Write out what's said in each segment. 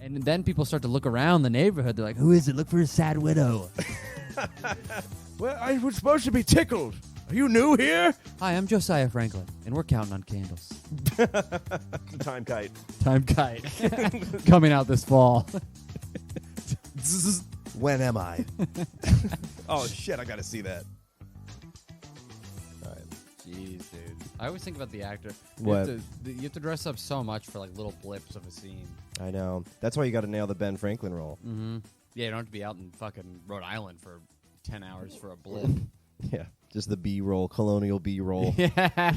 And then people start to look around the neighborhood. They're like, who is it? Look for a sad widow. Well, I was supposed to be tickled. Are you new here? Hi, I'm Josiah Franklin, and we're counting on candles. Time kite. Time kite. Coming out this fall. When am I? Oh, shit, I gotta see that. All right. Jeez, dude. I always think about the actor. What? You have to dress up so much for like little blips of a scene. I know. That's why you gotta nail the Ben Franklin role. Mm-hmm. Yeah, you don't have to be out in fucking Rhode Island for 10 hours for a blip. Yeah, just the B-roll, colonial B-roll. Yeah.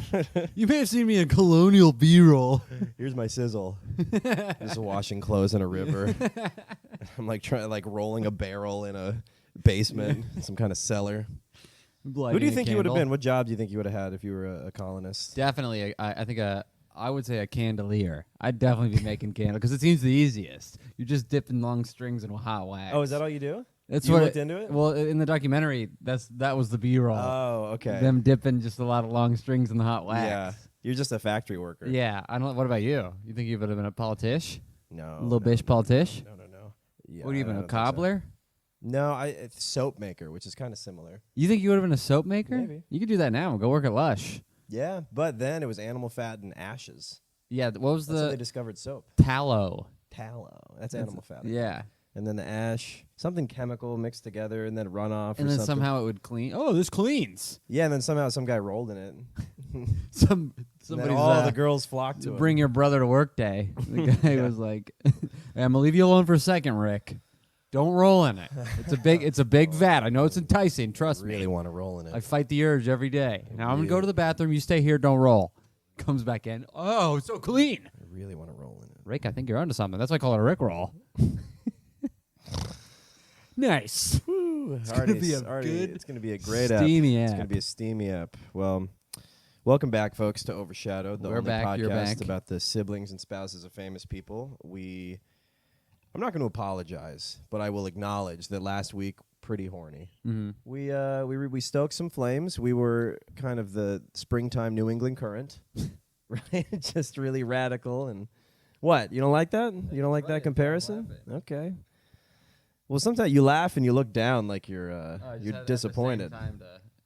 You may have seen me in colonial B-roll. Here's my sizzle. Just washing clothes in a river. I'm like rolling a barrel in a basement, some kind of cellar. Who do you think you would have been? What job do you think you would have had if you were a colonist? Definitely, I think I would say a candelier. I'd definitely be making candle because it seems the easiest. You're just dipping long strings in hot wax. Oh, is that all you do? That's you what looked into it? Well, in the documentary, that was the B-roll. Oh, okay. Them dipping just a lot of long strings in the hot wax. Yeah, you're just a factory worker. Yeah, I don't. What about you? You think you would have been a politician? No. A little bish politician? No. Yeah, What have you been, a cobbler? No, it's soap maker, which is kind of similar. You think you would have been a soap maker? Maybe. You could do that now and go work at Lush. Yeah, but then it was animal fat and ashes. Yeah, what was That's how they discovered soap. Tallow. Tallow. That's animal fat. Yeah. And then the ash, something chemical mixed together, and then runoff. And or then something. somehow it would clean. Oh, this cleans. Yeah, and then somehow some guy rolled in it. Somebody's all the girls flocked to bring him. your brother to work day. The guy was like, hey, I'm gonna leave you alone for a second, Rick. Don't roll in it. It's a big vat. I know it's enticing. Trust I me. really want to roll in it. I fight the urge every day. Now I'm gonna go to the bathroom. You stay here. Don't roll. Comes back in. Oh, it's so clean. I really want to roll in it. Rick, I think you're onto something. That's why I call it a Rick roll. Nice. It's gonna be a good It's going to be a great steamy app. It's app. going to be a steamy app. Well, welcome back, folks, to Overshadowed, the We're only back, you're podcast back. about the siblings and spouses of famous people. I'm not going to apologize, but I will acknowledge that last week, pretty horny. Mm-hmm. We stoked some flames. We were kind of the springtime New England current, right? Just really radical. And what? You don't like that? You don't like that comparison? Okay. Well, sometimes you laugh and you look down like you're disappointed.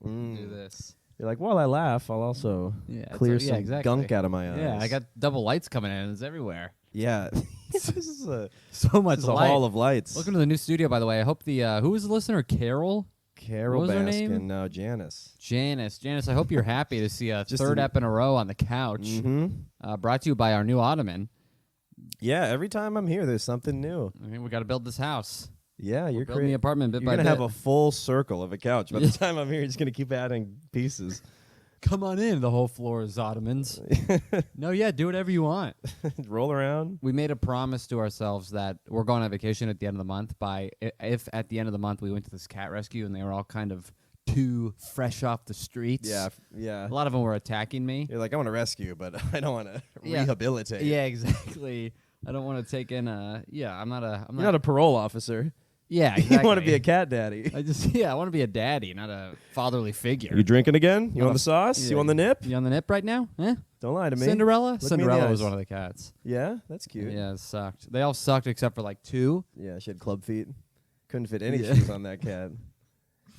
Do this. You're like, while I laugh, I'll also clear some gunk out of my eyes. Yeah, I got double lights coming in. It's everywhere. Yeah. This is So much a light. hall of lights. Welcome to the new studio, by the way. I hope who was the listener? Carol Carol what was her Baskin. name? No, Janice. Janice, I hope you're happy to see a third ep in a row on the couch. Mm-hmm. Brought to you by our new ottoman. Yeah, every time I'm here, there's something new. I mean, we got to build this house. Yeah, you're building the apartment bit You're by gonna bit. have a full circle of a couch. By the time I'm here, you're just gonna keep adding pieces. Come on in. The whole floor is ottomans. No, yeah, do whatever you want. Roll around. We made a promise to ourselves that we're going on vacation at the end of the month. If at the end of the month we went to this cat rescue and they were all kind of too fresh off the streets. Yeah. A lot of them were attacking me. You're like, I want to rescue, but I don't want to rehabilitate. Yeah, exactly. I don't want to take in you're not a parole officer. Yeah, exactly. You want to be a cat daddy. I want to be a daddy, not a fatherly figure. You drinking again? You want the sauce? Yeah. You want the nip? You on the nip right now? Eh? Don't lie to me. Cinderella? Look me in the Cinderella was eyes. one of the cats. Yeah, that's cute. Yeah, it sucked. They all sucked except for like two. Yeah, she had club feet. Couldn't fit any shoes on that cat.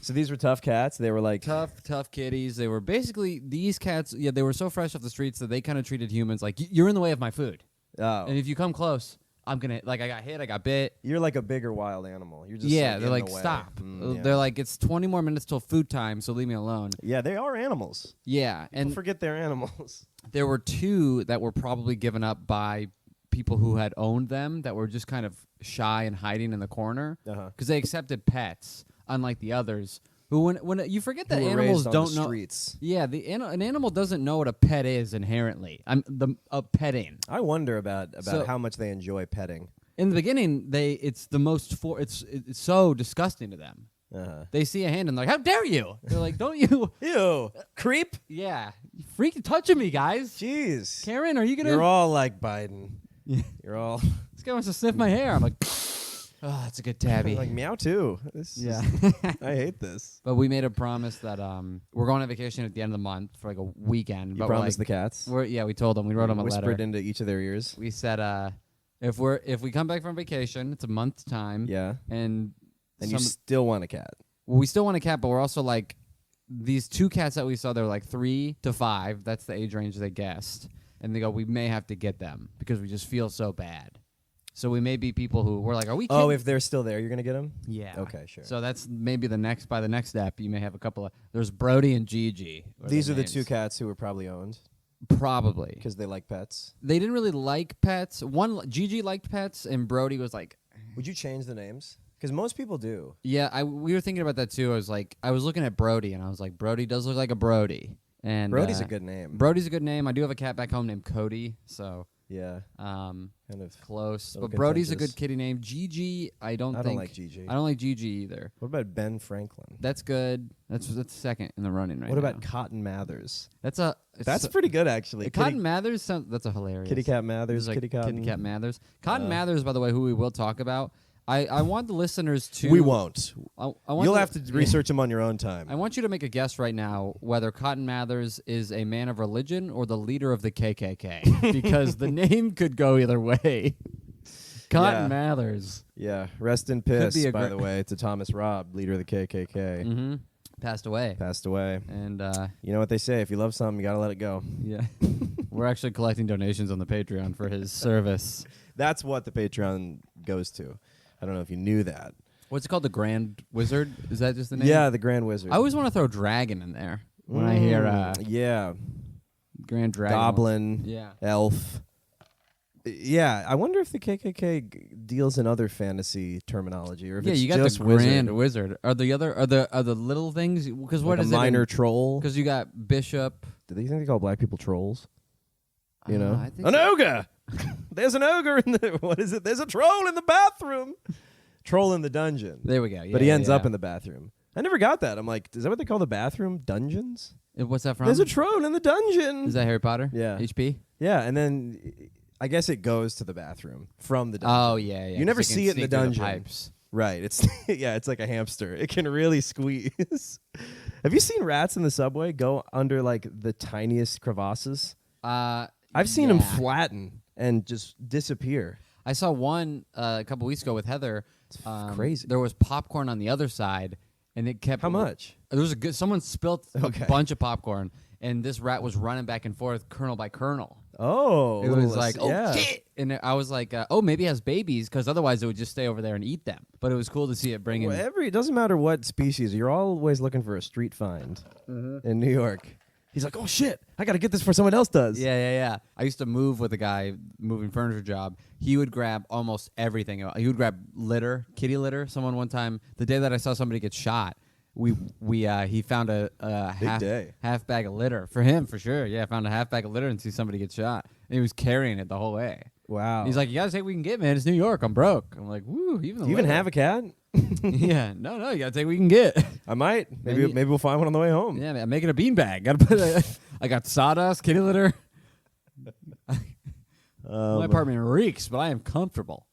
So these were tough cats. They were like tough kitties. They were basically these cats. Yeah, they were so fresh off the streets that they kind of treated humans like you're in the way of my food. Oh, And if you come close, I'm gonna I got hit, I got bit. you're like a bigger wild animal. You're just Yeah, like, they're in like the way. stop. Yeah. They're like it's 20 more minutes till food time, so leave me alone. Yeah, they are animals. Yeah, People and forget they're animals. there were two that were probably given up by people who had owned them that were just kind of shy and hiding in the corner because they accepted pets, unlike the others. Who when you forget that Who were animals raised on don't the know. streets. Yeah, an animal doesn't know what a pet is inherently. Petting. I wonder about So- how much they enjoy petting. In the beginning, it's so disgusting to them. They see a hand and they're like, "How dare you?" They're like, "Don't you?" Ew, creep. Yeah, you freaking touching me, guys. Jeez, Karen, are you gonna? You're all like Biden. Yeah. You're all. This guy wants to sniff my hair. I'm like, oh, that's a good tabby. like meow too. Yeah. I hate this. But we made a promise that we're going on vacation at the end of the month for like a weekend. You but promised the cats. We told them. We wrote them a letter. Whispered into each of their ears. We said, If we come back from vacation, it's a month's time. Yeah. And you still want a cat. Well, we still want a cat, but we're also like, these 2 cats that we saw, they're like 3 to 5. That's the age range they guessed. And they go, we may have to get them because we just feel so bad. So we may be people who we're like, are we kidding? Oh, if they're still there, you're going to get them? Yeah. Okay, sure. So that's maybe by the next step, you may have a couple of, there's Brody and Gigi. These are the 2 cats who were probably owned. Probably. Because they like pets. They didn't really like pets. Gigi liked pets, and Brody was like... Would you change the names? Because most people do. Yeah, we were thinking about that too. I was looking at Brody, and I was like, Brody does look like a Brody. And Brody's a good name. Brody's a good name. I do have a cat back home named Cody, so... Yeah. Kind of close. But Brody's a good kitty name. Gigi, I don't like Gigi. I don't like Gigi either. What about Ben Franklin? That's good. That's second in the running right now. What about Cotton Mathers? That's pretty good, actually. Cotton Mathers that's a hilarious. Kitty Cat Mathers, Kitty Cat Mathers. Cotton Uh, Mathers, by the way, who we will talk about. I want the listeners to... We won't. You'll have to research them on your own time. I want you to make a guess right now whether Cotton Mathers is a man of religion or the leader of the KKK. Because the name could go either way. Cotton Mathers. Yeah. Rest in piss, by the way, to Thomas Robb, leader of the KKK. Mm-hmm. Passed away. And you know what they say, if you love something, you got to let it go. Yeah. We're actually collecting donations on the Patreon for his service. That's what the Patreon goes to. I don't know if you knew that. What's it called? The Grand Wizard? Is that just the name? Yeah, the Grand Wizard. I always want to throw dragon in there when I hear Grand Dragon. Goblin. Yeah. Elf. Yeah, I wonder if the KKK deals in other fantasy terminology, or if it's you got just the Grand Wizard. Are the little things? Because what like is a minor troll? Because you got Bishop. Do they think they call black people trolls? You know, I think an ogre. There's an ogre in the. What is it? There's a troll in the bathroom. Troll in the dungeon. There we go. Yeah, but he ends up in the bathroom. I never got that. I'm like, is that what they call the bathroom? Dungeons? What's that from? There's a troll in the dungeon. Is that Harry Potter? Yeah. HP? Yeah, and then I guess it goes to the bathroom from the dungeon. Oh, yeah. You never see it in the dungeon. Pipes. Right. It's it's like a hamster. It can really squeeze. Have you seen rats in the subway go under like the tiniest crevasses? I've seen them flatten and just disappear. I saw one a couple weeks ago with Heather. It's crazy. There was popcorn on the other side, and it kept... How much? There was someone spilt a bunch of popcorn, and this rat was running back and forth, kernel by kernel. Oh. It was like, shit! And I was like, maybe it has babies, because otherwise it would just stay over there and eat them. But it was cool to see it bring in... It doesn't matter what species. You're always looking for a street find in New York. He's like, oh, shit, I got to get this before someone else does. Yeah. I used to move with a guy, moving furniture job. He would grab almost everything. He would grab litter, kitty litter. Someone one time, the day that I saw somebody get shot, he found a half bag of litter. For him, for sure. Yeah, found a half bag of litter and see somebody get shot. And he was carrying it the whole way. Wow. He's like, you got to take what we can get, man. It's New York. I'm broke. I'm like, woo. Do you even have a cat? Yeah. No, you got to take what we can get. I might. Maybe we'll find one on the way home. Yeah, man, I'm making a beanbag. Got to put I got sawdust, kitty litter. My apartment reeks, but I am comfortable.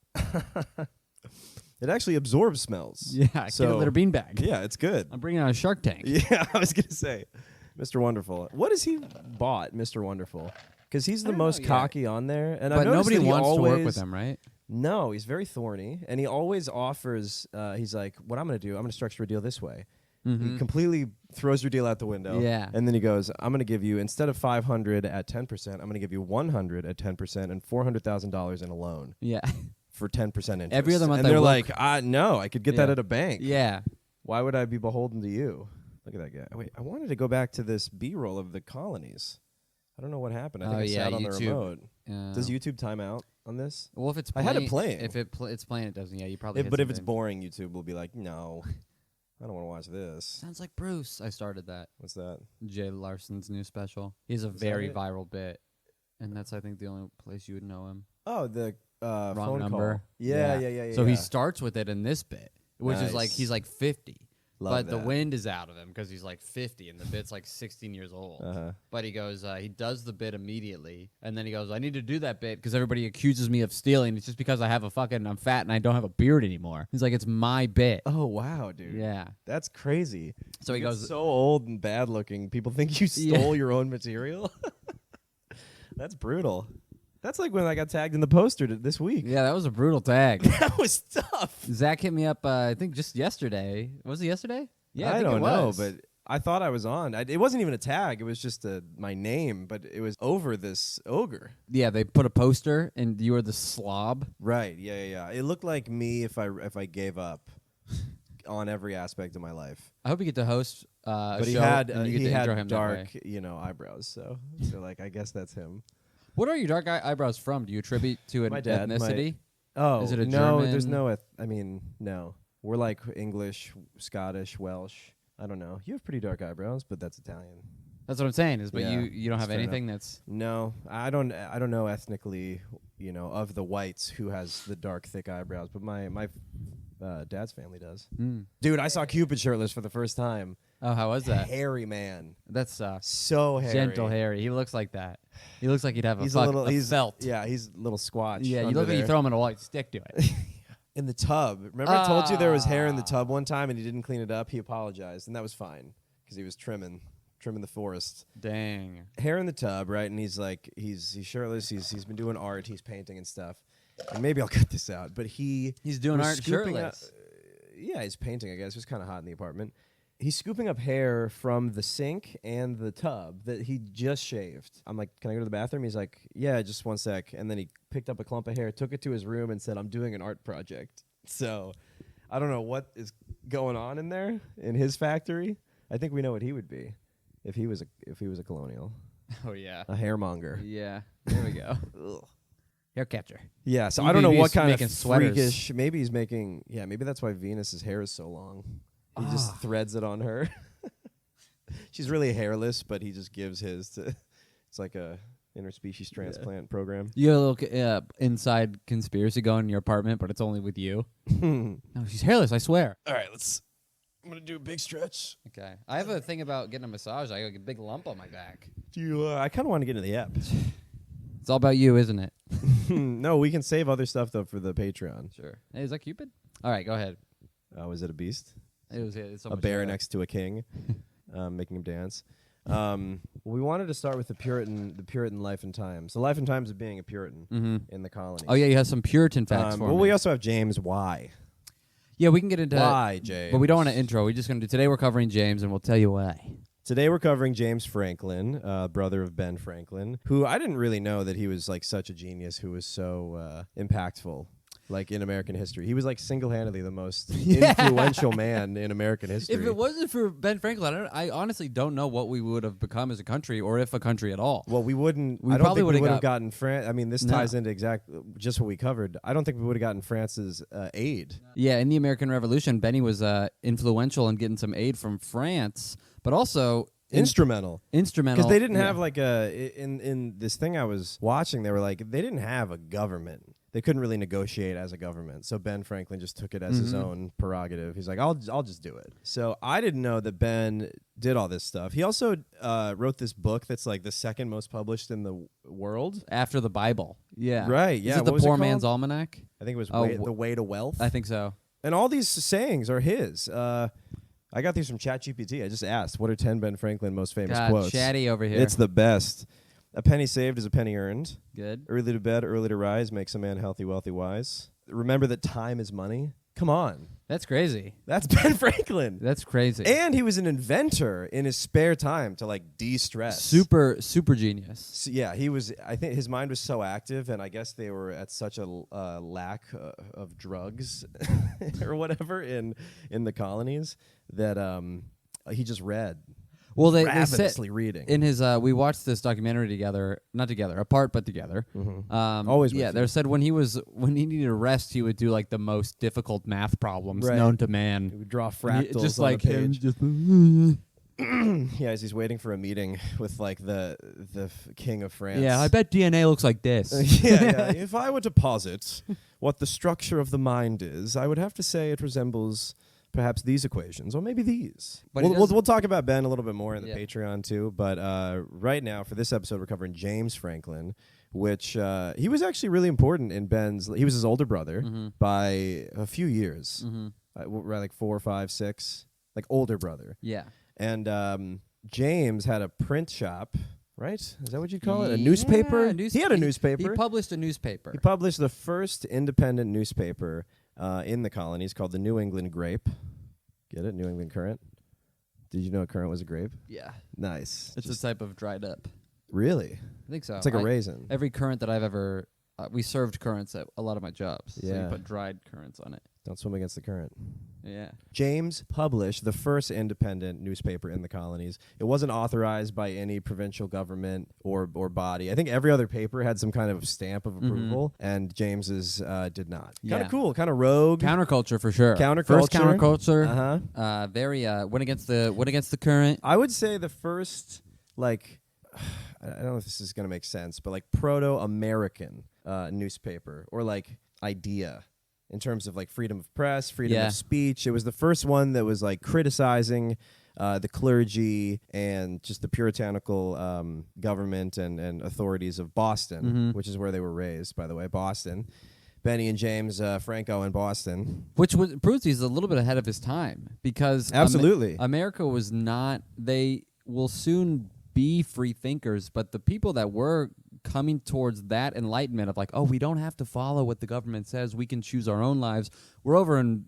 It actually absorbs smells. Yeah, kitty litter beanbag. Yeah, it's good. I'm bringing out a Shark Tank. Yeah, I was going to say. Mr. Wonderful. What has he bought, Mr. Wonderful? Because he's the most cocky on there. And but nobody wants to work with him, right? No, he's very thorny. And he always offers, he's like, what I'm going to do, I'm going to structure a deal this way. Mm-hmm. He completely throws your deal out the window. Yeah. And then he goes, I'm going to give you, instead of $500 at 10%, I'm going to give you $100 at 10% and $400,000 in a loan. Yeah. For 10% interest. Every other month and they're like, no, I could get that at a bank. Yeah. Why would I be beholden to you? Look at that guy. Wait, I wanted to go back to this B-roll of the colonies. I don't know what happened. I think I sat on the remote. Does YouTube time out on this? Well, if it's playing, I had it playing. If it's playing, it doesn't. Yeah, you probably. But if it's boring, YouTube will be like, no, I don't want to watch this. Sounds like Bruce. I started that. What's that? Jay Larson's new special. He's a very viral bit, and that's I think the only place you would know him. Oh, the wrong phone number. Call. Yeah. So he starts with it in this bit, which is like he's like 50. Love but the wind is out of him because he's like 50 and the bit's like 16 years old. But he goes, he does the bit immediately. And then he goes, I need to do that bit because everybody accuses me of stealing. It's just because I'm fat and I don't have a beard anymore. He's like, it's my bit. Oh, wow, dude. Yeah. That's crazy. So he goes, so old and bad looking. People think you stole your own material. That's brutal. That's like when I got tagged in the poster this week. Yeah, that was a brutal tag. That was tough. Zach hit me up, I think just yesterday. Was it yesterday? Yeah, I think don't it know, was. but I thought I was on. It wasn't even a tag. It was just my name, but it was over this ogre. Yeah, they put a poster, and you were the slob. Right. Yeah. It looked like me if I gave up on every aspect of my life. I hope you get to host a But show, he had and you get to intro him that dark, way. eyebrows. So like I guess that's him. What are your dark eyebrows from? Do you attribute to an My dad, ethnicity? Oh, Is it a no, German? there's no. No. We're like English, Scottish, Welsh. I don't know. You have pretty dark eyebrows, but that's Italian. That's what I'm saying. But Yeah, you don't have fair anything that's. No, I don't know ethnically, of the whites who has the dark, thick eyebrows, but my dad's family does. Dude, I saw Cupid shirtless for the first time. Oh, how was that? Hairy man. That sucks. So hairy. Gentle Harry. He looks like that. He looks like he'd have He's a felt. Yeah, he's a little squatch. Yeah, you under look like you there. throw him in a white stick to it. In the tub. Remember I told you there was hair in the tub one time and he didn't clean it up? He apologized, and that was fine because he was trimming the forest. Dang. Hair in the tub, right? And he's like, he's shirtless. He's been doing art. He's painting and stuff. And maybe I'll cut this out, but he's doing art scooping shirtless. Yeah, he's painting. I guess it was kind of hot in the apartment. He's scooping up hair from the sink and the tub that he just shaved. I'm like, can I go to the bathroom? He's like, yeah, just one sec. And then he picked up a clump of hair, took it to his room, and said, I'm doing an art project. So I don't know what is going on in there in his factory. I think we know what he would be if he was a colonial. Oh yeah. A hairmonger. Yeah. There we go. Hair catcher. Yeah, so Maybe I don't know he's what kind making of sweaters. freakish. Maybe he's making. Yeah, maybe that's why Venus's hair is so long. He just threads it on her. She's really hairless, but he just gives his to. It's like a interspecies transplant program. You got a little inside conspiracy going in your apartment, but it's only with you. No, she's hairless, I swear. All right, I'm gonna do a big stretch. Okay. I have a thing about getting a massage. I got a big lump on my back. Do you? I kind of want to get into the app. It's all about you, isn't it? No, we can save other stuff though for the Patreon. Sure. Hey, is that Cupid? All right, go ahead. Was it a beast? It's so A much bear hair. next to a king, making him dance. We wanted to start with the Puritan life and times. The life and times of being a Puritan in the colonies. Oh yeah, you have some Puritan facts for me. we also have James. Why? Yeah, we can get into Why, James? But we don't want to intro. We're just going to do today. We're covering James, and we'll tell you why. Today we're covering James Franklin, brother of Ben Franklin, who I didn't really know that he was like such a genius who was so impactful. Like in American history, he was like single-handedly the most influential man in American history. If it wasn't for Ben Franklin, I honestly don't know what we would have become as a country, or if a country at all. Well, we wouldn't. We I don't probably think we would've would have got- gotten France. I mean, this ties into just what we covered. I don't think we would have gotten France's aid. Yeah, in the American Revolution, Benny was influential in getting some aid from France, but also Instrumental. Instrumental Because they didn't have like in this thing I was watching, they were like, they didn't have a government. They couldn't really negotiate as a government. So Ben Franklin just took it as his own prerogative. He's like, I'll just do it. So I didn't know that Ben did all this stuff. He also wrote this book that's like the second most published in the world. after the Bible. Yeah. Right, yeah. Is it What the was it Poor called? Man's Almanac? I think it was Oh, The Way to Wealth. I think so. And all these sayings are his. I got these from ChatGPT. I just asked, what are 10 Ben Franklin most famous God, quotes? chatty over here. It's the best. A penny saved is a penny earned. Good. Early to bed, early to rise makes a man healthy, wealthy, wise. Remember that time is money. Come on. That's crazy. That's Ben Franklin. That's crazy. And he was an inventor in his spare time to like de-stress. Super genius. So, yeah, he was. I think his mind was so active, and I guess they were at such a lack of drugs or whatever in the colonies that he just read. Well, they ravenously said reading. in his. We watched this documentary together, not together, apart but together. Always with yeah. you. They said when he needed a rest, he would do like the most difficult math problems Right. known to man. He would draw fractals just on like the him. page. Just Yeah, as he's waiting for a meeting with like the king of France. yeah. I bet DNA looks like this. yeah. If I were to posit what the structure of the mind is, I would have to say it resembles perhaps these equations, or maybe these. But We'll talk about Ben a little bit more in the Yeah. Patreon too. But right now, for this episode, we're covering James Franklin, which he was actually really important in Ben's. He was his older brother by a few years, like 4, 5, 6, like older brother. Yeah. And James had a print shop right? Is that what you'd call it? A newspaper? He had a newspaper. He published a newspaper. He published the first independent newspaper in the colonies called the New England Grape. Get it? New England Current. Did you know a currant was a grape? Yeah. Nice. It's a type of dried up. Really? I think so. It's like a raisin. Every currant that I've ever... we served currants at a lot of my jobs. Yeah. So you put dried currants on it. Don't swim against the current. Yeah. James published the first independent newspaper in the colonies. It wasn't authorized by any provincial government or body. I think every other paper had some kind of stamp of approval, and James's did not. Kind of cool, kind of rogue. Counterculture for sure. Counterculture. First counterculture. Uh-huh. Very went against the current. I would say the first, like, I don't know if this is going to make sense, but like proto-American newspaper or like idea. In terms of like freedom of press, freedom of speech. It was the first one that was like criticizing the clergy and just the puritanical government and authorities of Boston, which is where they were raised, by the way, Boston. Benny and James Franco in Boston. Which proves he's a little bit ahead of his time because absolutely America was not, they will soon be free thinkers, but the people that were coming towards that enlightenment of like, oh, we don't have to follow what the government says. We can choose our own lives. We're over in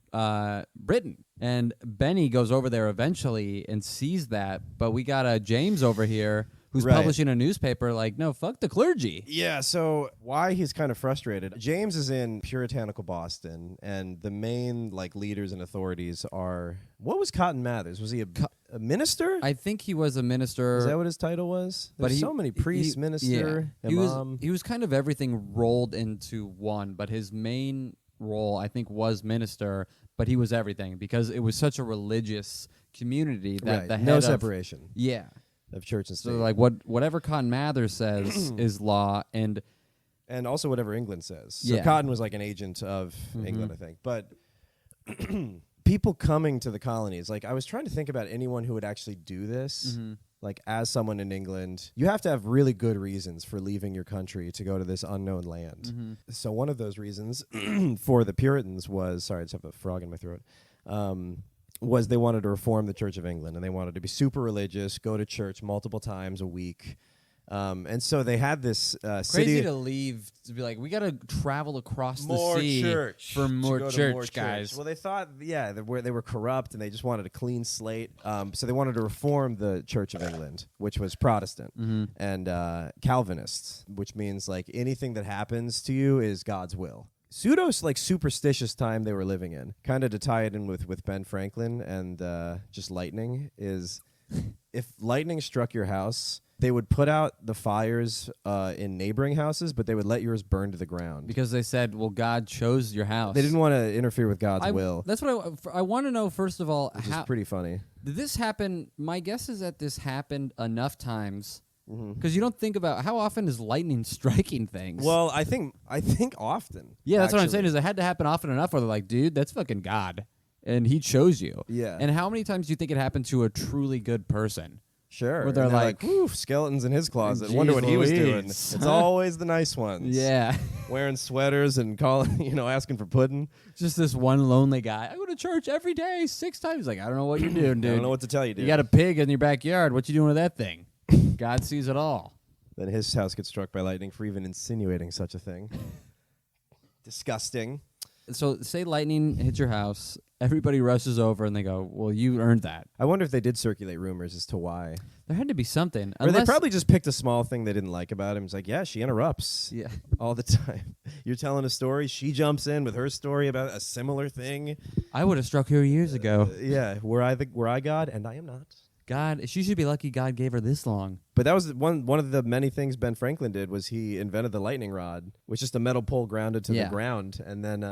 Britain. And Benny goes over there eventually and sees that. But we got James over here who's publishing a newspaper like, no, fuck the clergy. Yeah, so why he's kind of frustrated. James is in puritanical Boston, and the main like leaders and authorities are... What was Cotton Mather's? Was he a minister? I think he was a minister. Is that what his title was? There's so many priests, minister, imam. He was kind of everything rolled into one, but his main role, I think, was minister, but he was everything because it was such a religious community that the head no separation. Of church and state. So like whatever Cotton Mather says is law, and also whatever England says. So Cotton was like an agent of England, I think. But people coming to the colonies, like I was trying to think about anyone who would actually do this. Like as someone in England, you have to have really good reasons for leaving your country to go to this unknown land. So one of those reasons for the Puritans was, sorry, I just have a frog in my throat, was they wanted to reform the Church of England, and they wanted to be super religious, go to church multiple times a week. And so they had this crazy city to leave, to be like, we got to travel across more the sea church for more church, more guys. Well, they thought, they were corrupt, and they just wanted a clean slate. So they wanted to reform the Church of England, which was Protestant, and Calvinists, which means like anything that happens to you is God's will. Like superstitious time they were living in, kind of to tie it in with Ben Franklin and just lightning, is if lightning struck your house, they would put out the fires in neighboring houses, but they would let yours burn to the ground. Because they said, well, God chose your house. They didn't want to interfere with God's will. That's what I want to know, first of all. Which is pretty funny. Did this happen? My guess is that this happened enough times. Because you don't think about how often is lightning striking things. Well, I think often. Yeah, that's what I'm saying. Is it had to happen often enough where they're like, dude, that's fucking God, and He chose you. Yeah. And how many times do you think it happened to a truly good person? Sure. Where they're like, oof, skeletons in his closet. Jeez Wonder what he was Louise. doing. It's always the nice ones. Yeah. Wearing sweaters and calling, asking for pudding. Just this one lonely guy. I go to church every day 6 times. Like, I don't know what you're doing, dude. I don't know what to tell you, dude. You got a pig in your backyard. What you doing with that thing? God sees it all. Then his house gets struck by lightning for even insinuating such a thing. Disgusting. So say lightning hits your house, everybody rushes over and they go, well, you earned that. I wonder if they did circulate rumors as to why. There had to be something. Or they probably just picked a small thing they didn't like about him. It's like, yeah, she interrupts all the time. You're telling a story, she jumps in with her story about a similar thing. I would have struck her years ago. Were I God? And I am not. God, she should be lucky God gave her this long. But that was one of the many things Ben Franklin did, was he invented the lightning rod, which is just a metal pole grounded to the ground, and then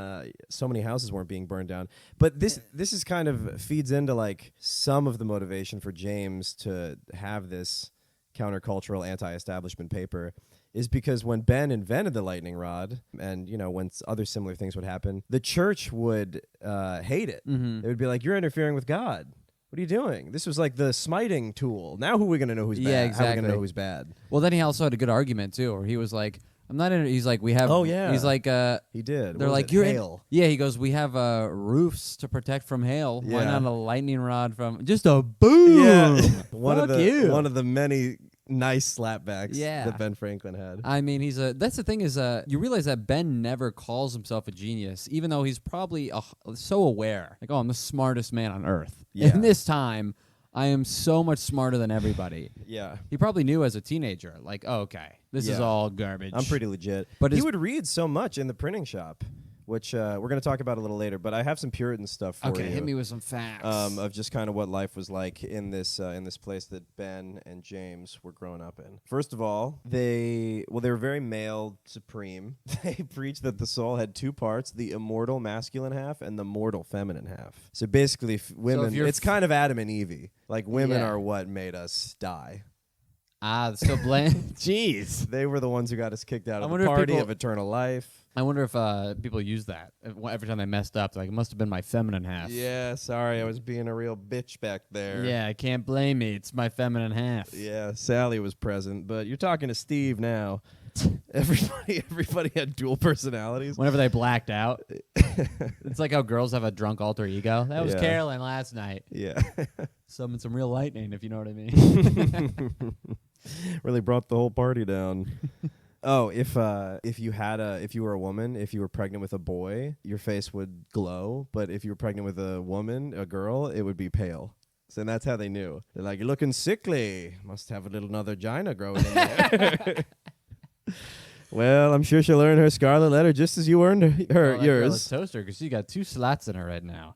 so many houses weren't being burned down. But this is kind of feeds into like some of the motivation for James to have this countercultural anti-establishment paper, is because when Ben invented the lightning rod, and when other similar things would happen, the church would hate it. They would be like, "You're interfering with God. What are you doing? This was like the smiting tool. Now who are we going to know who's bad? Yeah, exactly. How are we going to know who's bad?" Well, then he also had a good argument, too, where he was like, I'm not in it. He's like, we have... Oh, yeah. He's like... he did. They're like, you're hail. Yeah, he goes, we have roofs to protect from hail. Yeah. Why not a lightning rod from... Just a boom! Yeah. Fuck you. One of the many nice slapbacks Yeah. that Ben Franklin had. I mean, that's the thing is, you realize that Ben never calls himself a genius, even though he's probably so aware. Like, oh, I'm the smartest man on earth. Yeah. In this time, I am so much smarter than everybody. Yeah. He probably knew as a teenager, like, oh, okay, this is all garbage. I'm pretty legit. But he would read so much in the printing shop, which we're going to talk about a little later. But I have some Puritan stuff for you. Okay, hit me with some facts. Of just kind of what life was like in this place that Ben and James were growing up in. First of all, they were very male supreme. They preached that the soul had two parts: the immortal masculine half and the mortal feminine half. So basically, women. It's kind of Adam and Eve. Like women are what made us die. So blame. Jeez. They were the ones who got us kicked out of the party of eternal life. I wonder if people use that every time they messed up. Like, it must have been my feminine half. Yeah, sorry, I was being a real bitch back there. Yeah, I can't blame me. It's my feminine half. Yeah, Sally was present, but you're talking to Steve now. Everybody had dual personalities. Whenever they blacked out. It's like how girls have a drunk alter ego. That was Carolyn last night. Yeah. Summoned some real lightning, if you know what I mean. Really brought the whole party down. Oh, if you were a woman, if you were pregnant with a boy, your face would glow. But if you were pregnant with a girl, it would be pale. So that's how they knew. They're like, you're looking sickly. Must have a little another vagina growing in there. Well, I'm sure she'll earn her scarlet letter just as you earned yours. Let's toast her because she got 2 slats in her right now.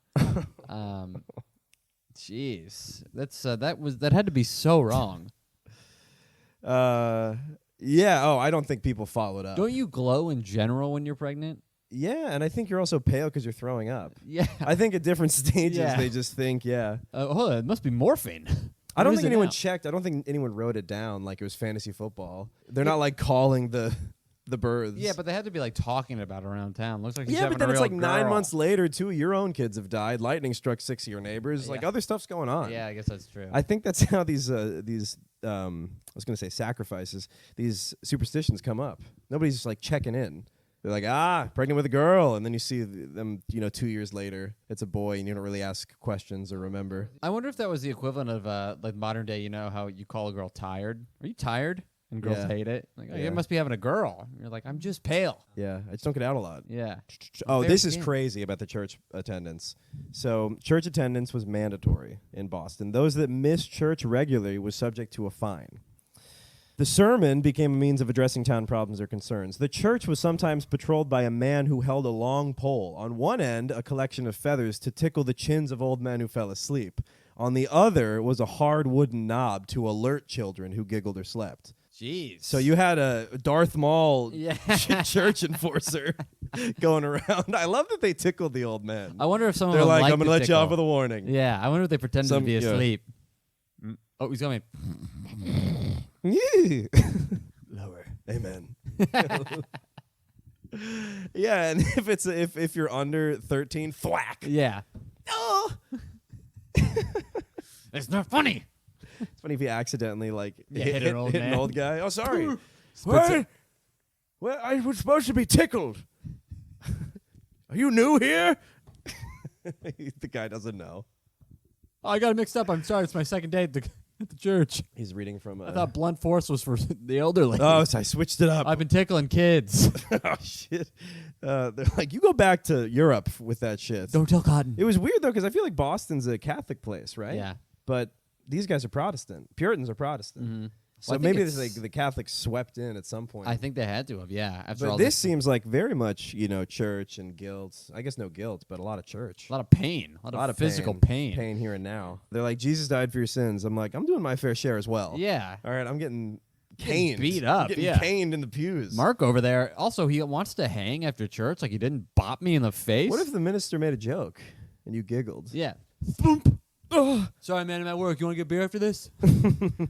Jeez, that had to be so wrong. Yeah. Oh, I don't think people followed up. Don't you glow in general when you're pregnant? Yeah, and I think you're also pale because you're throwing up. Yeah. I think at different stages they just think, hold on, it must be morphine. I don't think anyone checked. I don't think anyone wrote it down like it was fantasy football. They're not like calling the births. Yeah, but they had to be like talking about it around town. Looks like he's but having then a it's real like girl. 9 months later, 2 of your own kids have died. Lightning struck 6 of your neighbors. Yeah. Like other stuff's going on. Yeah, I guess that's true. I think that's how these I was gonna say sacrifices. These superstitions come up. Nobody's just like checking in. They're like, pregnant with a girl, and then you see them, 2 years later, it's a boy, and you don't really ask questions or remember. I wonder if that was the equivalent of like modern day. You know how you call a girl tired? Are you tired? And girls hate it. Like, you must be having a girl. And you're like, I'm just pale. Yeah, I just don't get out a lot. Yeah. Oh, this is crazy about the church attendance. So church attendance was mandatory in Boston. Those that missed church regularly was subject to a fine. The sermon became a means of addressing town problems or concerns. The church was sometimes patrolled by a man who held a long pole. On one end, a collection of feathers to tickle the chins of old men who fell asleep. On the other was a hard wooden knob to alert children who giggled or slept. Jeez. So you had a Darth Maul church enforcer going around. I love that they tickled the old men. I wonder if some of them like, I'm going to let you off with a warning. Yeah, I wonder if they pretended to be asleep. Oh, he's going. Lower. Amen. Yeah, and if you're under 13, thwack. Yeah. Oh. It's not funny. It's funny if you accidentally hit an old guy. Oh, sorry. What? Well, I was supposed to be tickled. Are you new here? The guy doesn't know. Oh, I got it mixed up. I'm sorry. It's my second day at the church. He's reading from. I thought blunt force was for the elderly. Oh, so I switched it up. I've been tickling kids. Oh shit! They're like, you go back to Europe with that shit. Don't tell Cotton. It was weird though, because I feel like Boston's a Catholic place, right? Yeah. But these guys are Protestant. Puritans are Protestant. Mm-hmm. So maybe this like the Catholics swept in at some point. I think they had to have, yeah. After but this seems like very much, church and guilt. I guess no guilt, but a lot of church. A lot of pain. A lot of physical pain. Pain here and now. They're like, Jesus died for your sins. I'm like, I'm doing my fair share as well. Yeah. All right, I'm getting caned. Beat up, getting caned in the pews. Mark over there, also, he wants to hang after church. Like, he didn't bop me in the face. What if the minister made a joke and you giggled? Yeah. Thump. Oh. Sorry, man, I'm at work. You want to get beer after this?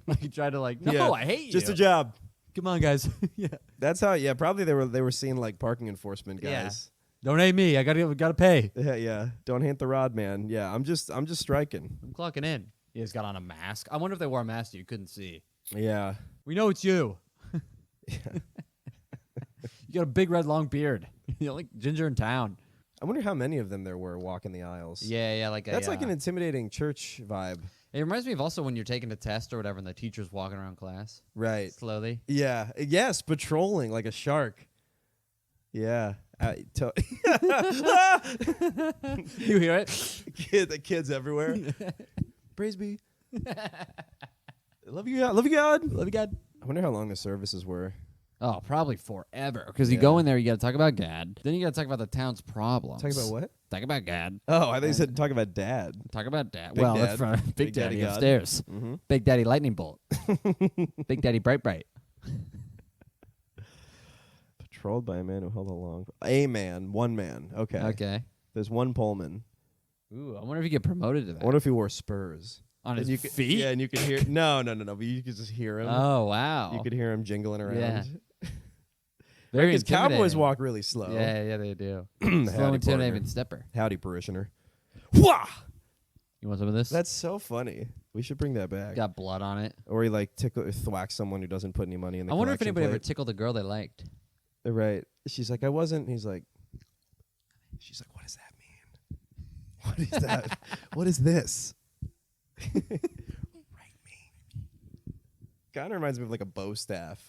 Like, he tried to no, I hate you. Just a job. Come on, guys. Yeah. That's how. Yeah, probably they were seeing like parking enforcement guys. Yeah. Don't hate me. I gotta pay. Yeah. Don't hate the rod, man. Yeah. I'm just striking. I'm clocking in. He just got on a mask. I wonder if they wore a mask you couldn't see. Yeah. We know it's you. Yeah. You got a big red long beard. You're like ginger in town. I wonder how many of them there were walking the aisles. Yeah, like that's like an intimidating church vibe. It reminds me of also when you're taking a test or whatever and the teacher's walking around class. Right. Slowly. Yeah. Yes, patrolling like a shark. Yeah. You hear it? The kids everywhere. Praise be. Love you, God. Love you, God. Love you, God. I wonder how long the services were. Oh, probably forever. Because you go in there, you got to talk about God. Then you got to talk about the town's problems. Talk about what? Talk about God. Oh, I thought you said talk about Dad. Talk about Dad. Big Well, Dad. that's from Big Daddy God. upstairs. Mm-hmm. Big Daddy Lightning Bolt. Big Daddy Bright Bright. Patrolled by a man who held a long... A man. One man. Okay. Okay. There's one Pullman. Ooh, I wonder if you get promoted to that. I wonder if he wore spurs. On his feet? feet? And you could hear... No. But you could just hear him. Oh, wow. You could hear him jingling around. Yeah. Very Because cowboys intimidating. walk really slow. Yeah, they do. Slow Howdy, intimidating partner. stepper. Howdy, parishioner. Wah! You want some of this? That's so funny. We should bring that back. Got blood on it. Or he like thwacks someone who doesn't put any money in the I wonder if collection anybody ever plate. tickled a girl they liked. Right. She's like, I wasn't. He's like, she's like, what does that mean? What is that? What is this? Right me. Kind of reminds me of like a bow staff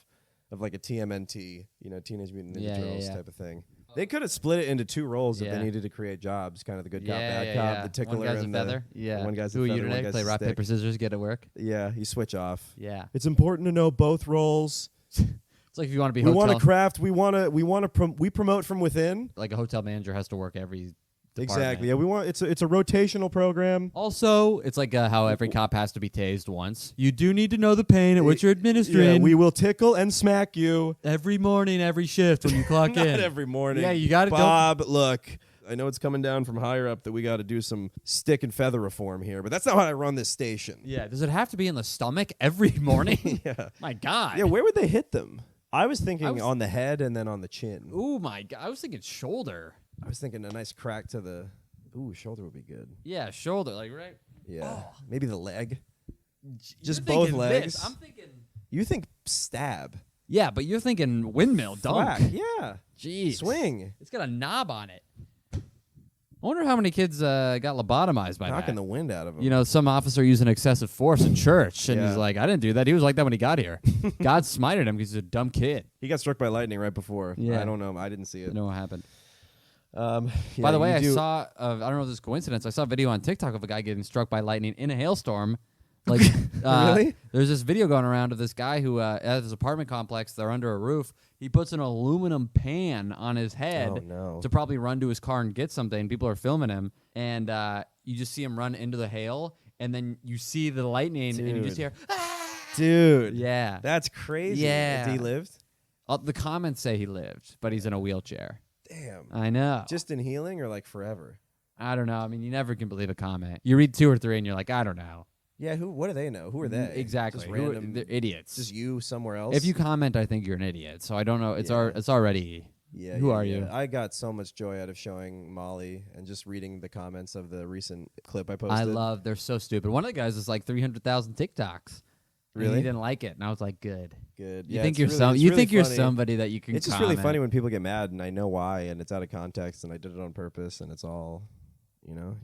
of like a TMNT, Teenage Mutant Ninja Turtles type of thing. They could have split it into two roles if they needed to create jobs, kind of the good cop, bad cop, the tickler, one guy's and a feather. one guy's Who a are you feather, one today? guy's Play a rock, stick. paper, scissors, get it work? Yeah, you switch off. Yeah. It's important to know both roles. It's like if you want to be We hotel. want to craft. We promote from within. Like a hotel manager has to work every department. Exactly. Yeah, we want. It's a rotational program. Also, it's like how every cop has to be tased once. You do need to know the pain at which you're administering. Yeah, we will tickle and smack you every morning, every shift when you clock Not in. every morning. Yeah, you got it. Bob, look, I know it's coming down from higher up that we got to do some stick and feather reform here, but that's not how I run this station. Yeah, does it have to be in the stomach every morning? Yeah. My God. Yeah, where would they hit them? I was thinking on the head and then on the chin. Ooh, my God. I was thinking shoulder. I was thinking a nice crack to the... Ooh, shoulder would be good. Yeah, shoulder. Like, right? Yeah. Oh. Maybe the leg. Just You're both thinking legs. this. I'm thinking... You think stab. Yeah, but you're thinking windmill dunk. Whack. Yeah. Jeez. Swing. It's got a knob on it. I wonder how many kids got lobotomized by Knocking that. the wind out of them. Some officer using excessive force in church, and Yeah. he's like, I didn't do that. He was like that when he got here. God smited him because he's a dumb kid. He got struck by lightning right before. Yeah. I don't know. I didn't see I it. don't know what happened. Yeah, By the way, you I do- saw, I don't know if this is coincidence, I saw a video on TikTok of a guy getting struck by lightning in a hailstorm. Like, Really? There's this video going around of this guy who, at his apartment complex, they're under a roof. He puts an aluminum pan on his head Oh, no. to probably run to his car and get something. People are filming him, and you just see him run into the hail, and then you see the lightning, and you just hear, ah! Dude. Yeah. That's crazy. Yeah. Has he lived? The comments say he lived, but he's in a wheelchair. Damn. I know. Just in healing or like forever? I don't know. I mean, you never can believe a comment. You read 2 or 3, and you're like, I don't know. Yeah, what do they know? Who are they? Exactly. Just random. They're idiots. Just you somewhere else? If you comment, I think you're an idiot. So I don't know. It's Yeah. it's already. Yeah. Who yeah, are yeah. you? I got so much joy out of showing Molly and just reading the comments of the recent clip I posted. I love. They're so stupid. One of the guys is like 300,000 TikToks. And Really? he didn't like it, and I was like, good. Good. You Yeah, think it's you're really, it's You really think you're funny. somebody that you can. It's just comment. really funny when people get mad, and I know why, and it's out of context, and I did it on purpose, and it's all,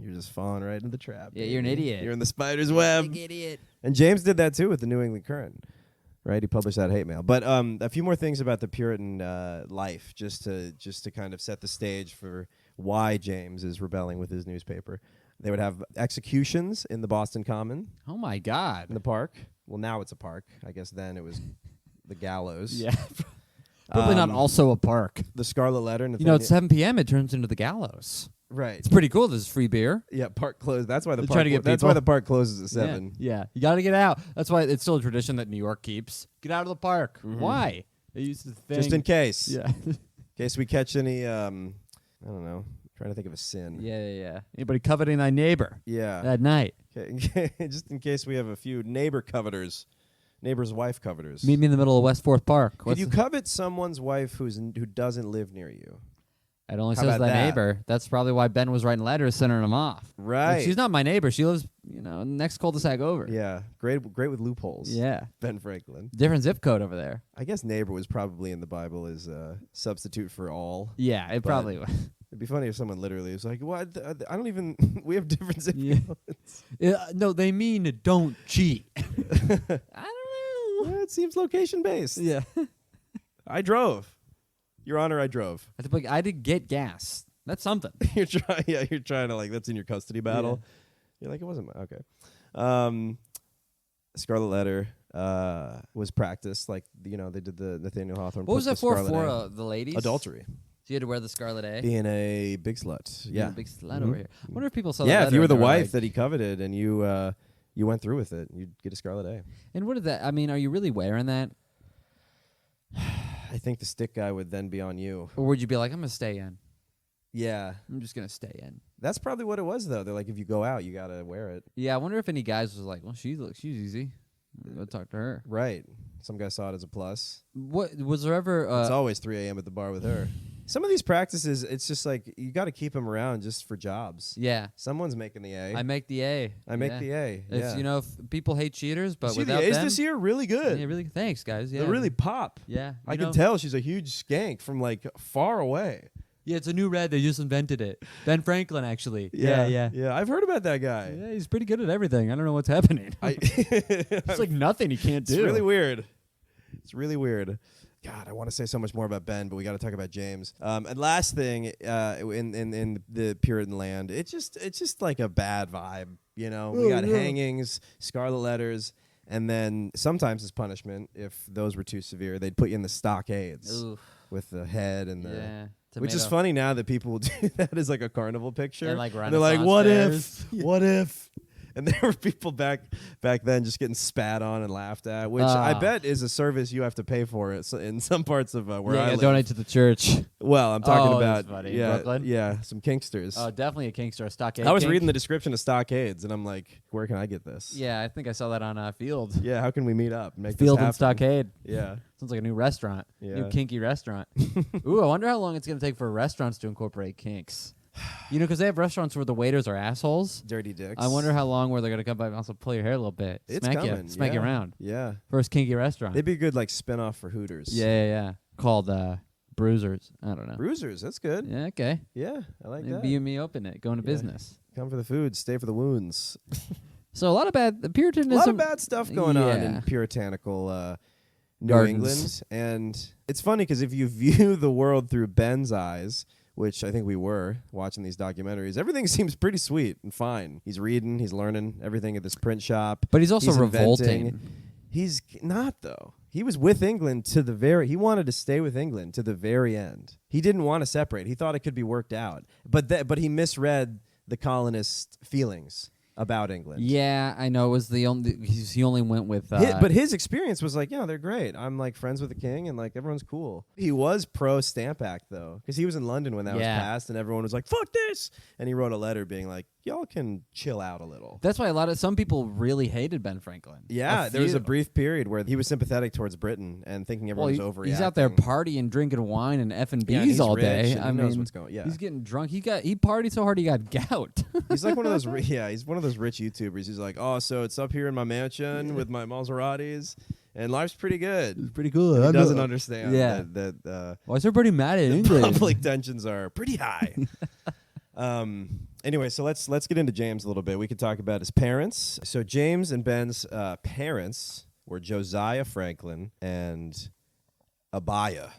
you're just falling right into the trap. Yeah, you're an baby. idiot. You're in the spider's web. Big idiot. And James did that too with the New England Current, right? He published that hate mail. But a few more things about the Puritan life, just to kind of set the stage for why James is rebelling with his newspaper. They would have executions in the Boston Common, Oh my God. in the park. Well, now it's a park. I guess then it was the gallows. Yeah. Probably not also a park. The Scarlet Letter. And At 7 p.m. it turns into the gallows. right. It's pretty cool. There's free beer. Yeah, park closed. That's why the They're park. trying to get That's people. why the park closes at 7. Yeah. You got to get out. That's why it's still a tradition that New York keeps. Get out of the park. Why? They used to think. Just in case. Yeah. In case we catch any. I don't know. Trying to think of a sin. Yeah. Anybody coveting thy neighbor Yeah. at night? Okay. Just in case we have a few neighbor's wife coveters. Meet me in the middle of West Fourth Park. Could you covet someone's wife who doesn't live near you? It only How says about thy that? neighbor. That's probably why Ben was writing letters sending them off. Right. Like, she's not my neighbor. She lives, next cul-de-sac over. Yeah. Great with loopholes. Yeah. Ben Franklin. Different zip code over there. I guess neighbor was probably in the Bible as a substitute for all. Yeah, it But- probably was. It'd be funny if someone literally was like, "What? I don't even. We have different zip Yeah. codes." No, they mean don't cheat. I don't know. It seems location based. Yeah. I drove. Your Honor, I drove. I did get gas. That's something. You're trying to that's in your custody battle. Yeah. You're like, it wasn't okay. Scarlet Letter was practiced. Like, they did the Nathaniel Hawthorne. What was that for the ladies? Adultery. So you had to wear the Scarlet A? Being a big slut. Yeah. Big slut over here. I wonder if people saw that. Yeah, if you were the wife like, that he coveted and you went through with it, you'd get a Scarlet A. And what did that, are you really wearing that? I think the stick guy would then be on you. Or would you be like, I'm going to stay in? Yeah. I'm just going to stay in. That's probably what it was, though. They're like, if you go out, you got to wear it. Yeah, I wonder if any guys was like, well, she's easy. Go talk to her. Right. Some guy saw it as a plus. What was there ever... it's always 3 a.m. at the bar with her. Some of these practices, it's just like, you got to keep them around just for jobs. Yeah. Someone's making the A. I make the A. I make the A. It's, yeah. If people hate cheaters, but See without the A's them... this year, really good. Yeah, really. Thanks, guys. Yeah. They really pop. Yeah. I can tell she's a huge skank from, like, far away. Yeah, it's a new red. They just invented it. Ben Franklin, actually. Yeah. I've heard about that guy. Yeah, he's pretty good at everything. I don't know what's happening. It's like nothing he can't do. It's really weird. It's really weird. God, I want to say so much more about Ben, but we got to talk about James. And last thing, in the Puritan land, it's just like a bad vibe. We got hangings, Scarlet Letters, and then sometimes as punishment, if those were too severe, they'd put you in the stockades with the head and the. Yeah. Which is funny now that people will do that as like a carnival picture. And like they're like, what if? What if? And there were people back then just getting spat on and laughed at, which I bet is a service you have to pay for it in some parts of where I live. Donate to the church. Well, I'm talking about Brooklyn? Yeah, some kinksters. Oh, definitely a kinkster, a stockade. I was reading the description of stockades, and I'm like, where can I get this? Yeah, I think I saw that on Field. Yeah, how can we meet up? Make Field this happen? and Stockade. Yeah. Sounds like a new restaurant. Yeah. New kinky restaurant. Ooh, I wonder how long it's going to take for restaurants to incorporate kinks. Because they have restaurants where the waiters are assholes. Dirty dicks. I wonder how long where they're going to come by and also pull your hair a little bit. It's smack coming. Smack you around. Yeah. First kinky restaurant. They'd be a good like spin-off for Hooters. Yeah. Called Bruisers. I don't know. Bruisers, that's good. Yeah, okay. Yeah, I like that. You and me open it. Go into business. Come for the food, stay for the wounds. So a lot of Puritanism. A lot of bad stuff going on in puritanical New England. And it's funny because if you view the world through Ben's eyes, which I think we were watching these documentaries, everything seems pretty sweet and fine. He's reading, he's learning everything at this print shop. But he's also revolting. He's not, though. He was with England he wanted to stay with England to the very end. He didn't want to separate. He thought it could be worked out. But he misread the colonists' feelings about England. Yeah, I know. It was the only he only went with. But his experience was like, they're great. I'm like friends with the king, and like everyone's cool. He was pro Stamp Act though, because he was in London when that was passed, and everyone was like, "Fuck this!" And he wrote a letter being like, "Y'all can chill out a little." That's why some people really hated Ben Franklin. Yeah, there was a brief period where he was sympathetic towards Britain and thinking everyone was overreacting. He's out there partying, drinking wine, and F&Bs all day. I mean, knows what's going. Yeah, he's getting drunk. He partied so hard he got gout. He's like one of those. He's one of those rich YouTubers. He's like, oh, so it's up here in my mansion with my Maseratis, and life's pretty good. It's pretty cool. He doesn't understand that why is everybody mad at English? Public tensions are pretty high. Anyway, so let's get into James a little bit. We could talk about his parents. So James and Ben's parents were Josiah Franklin and Abiah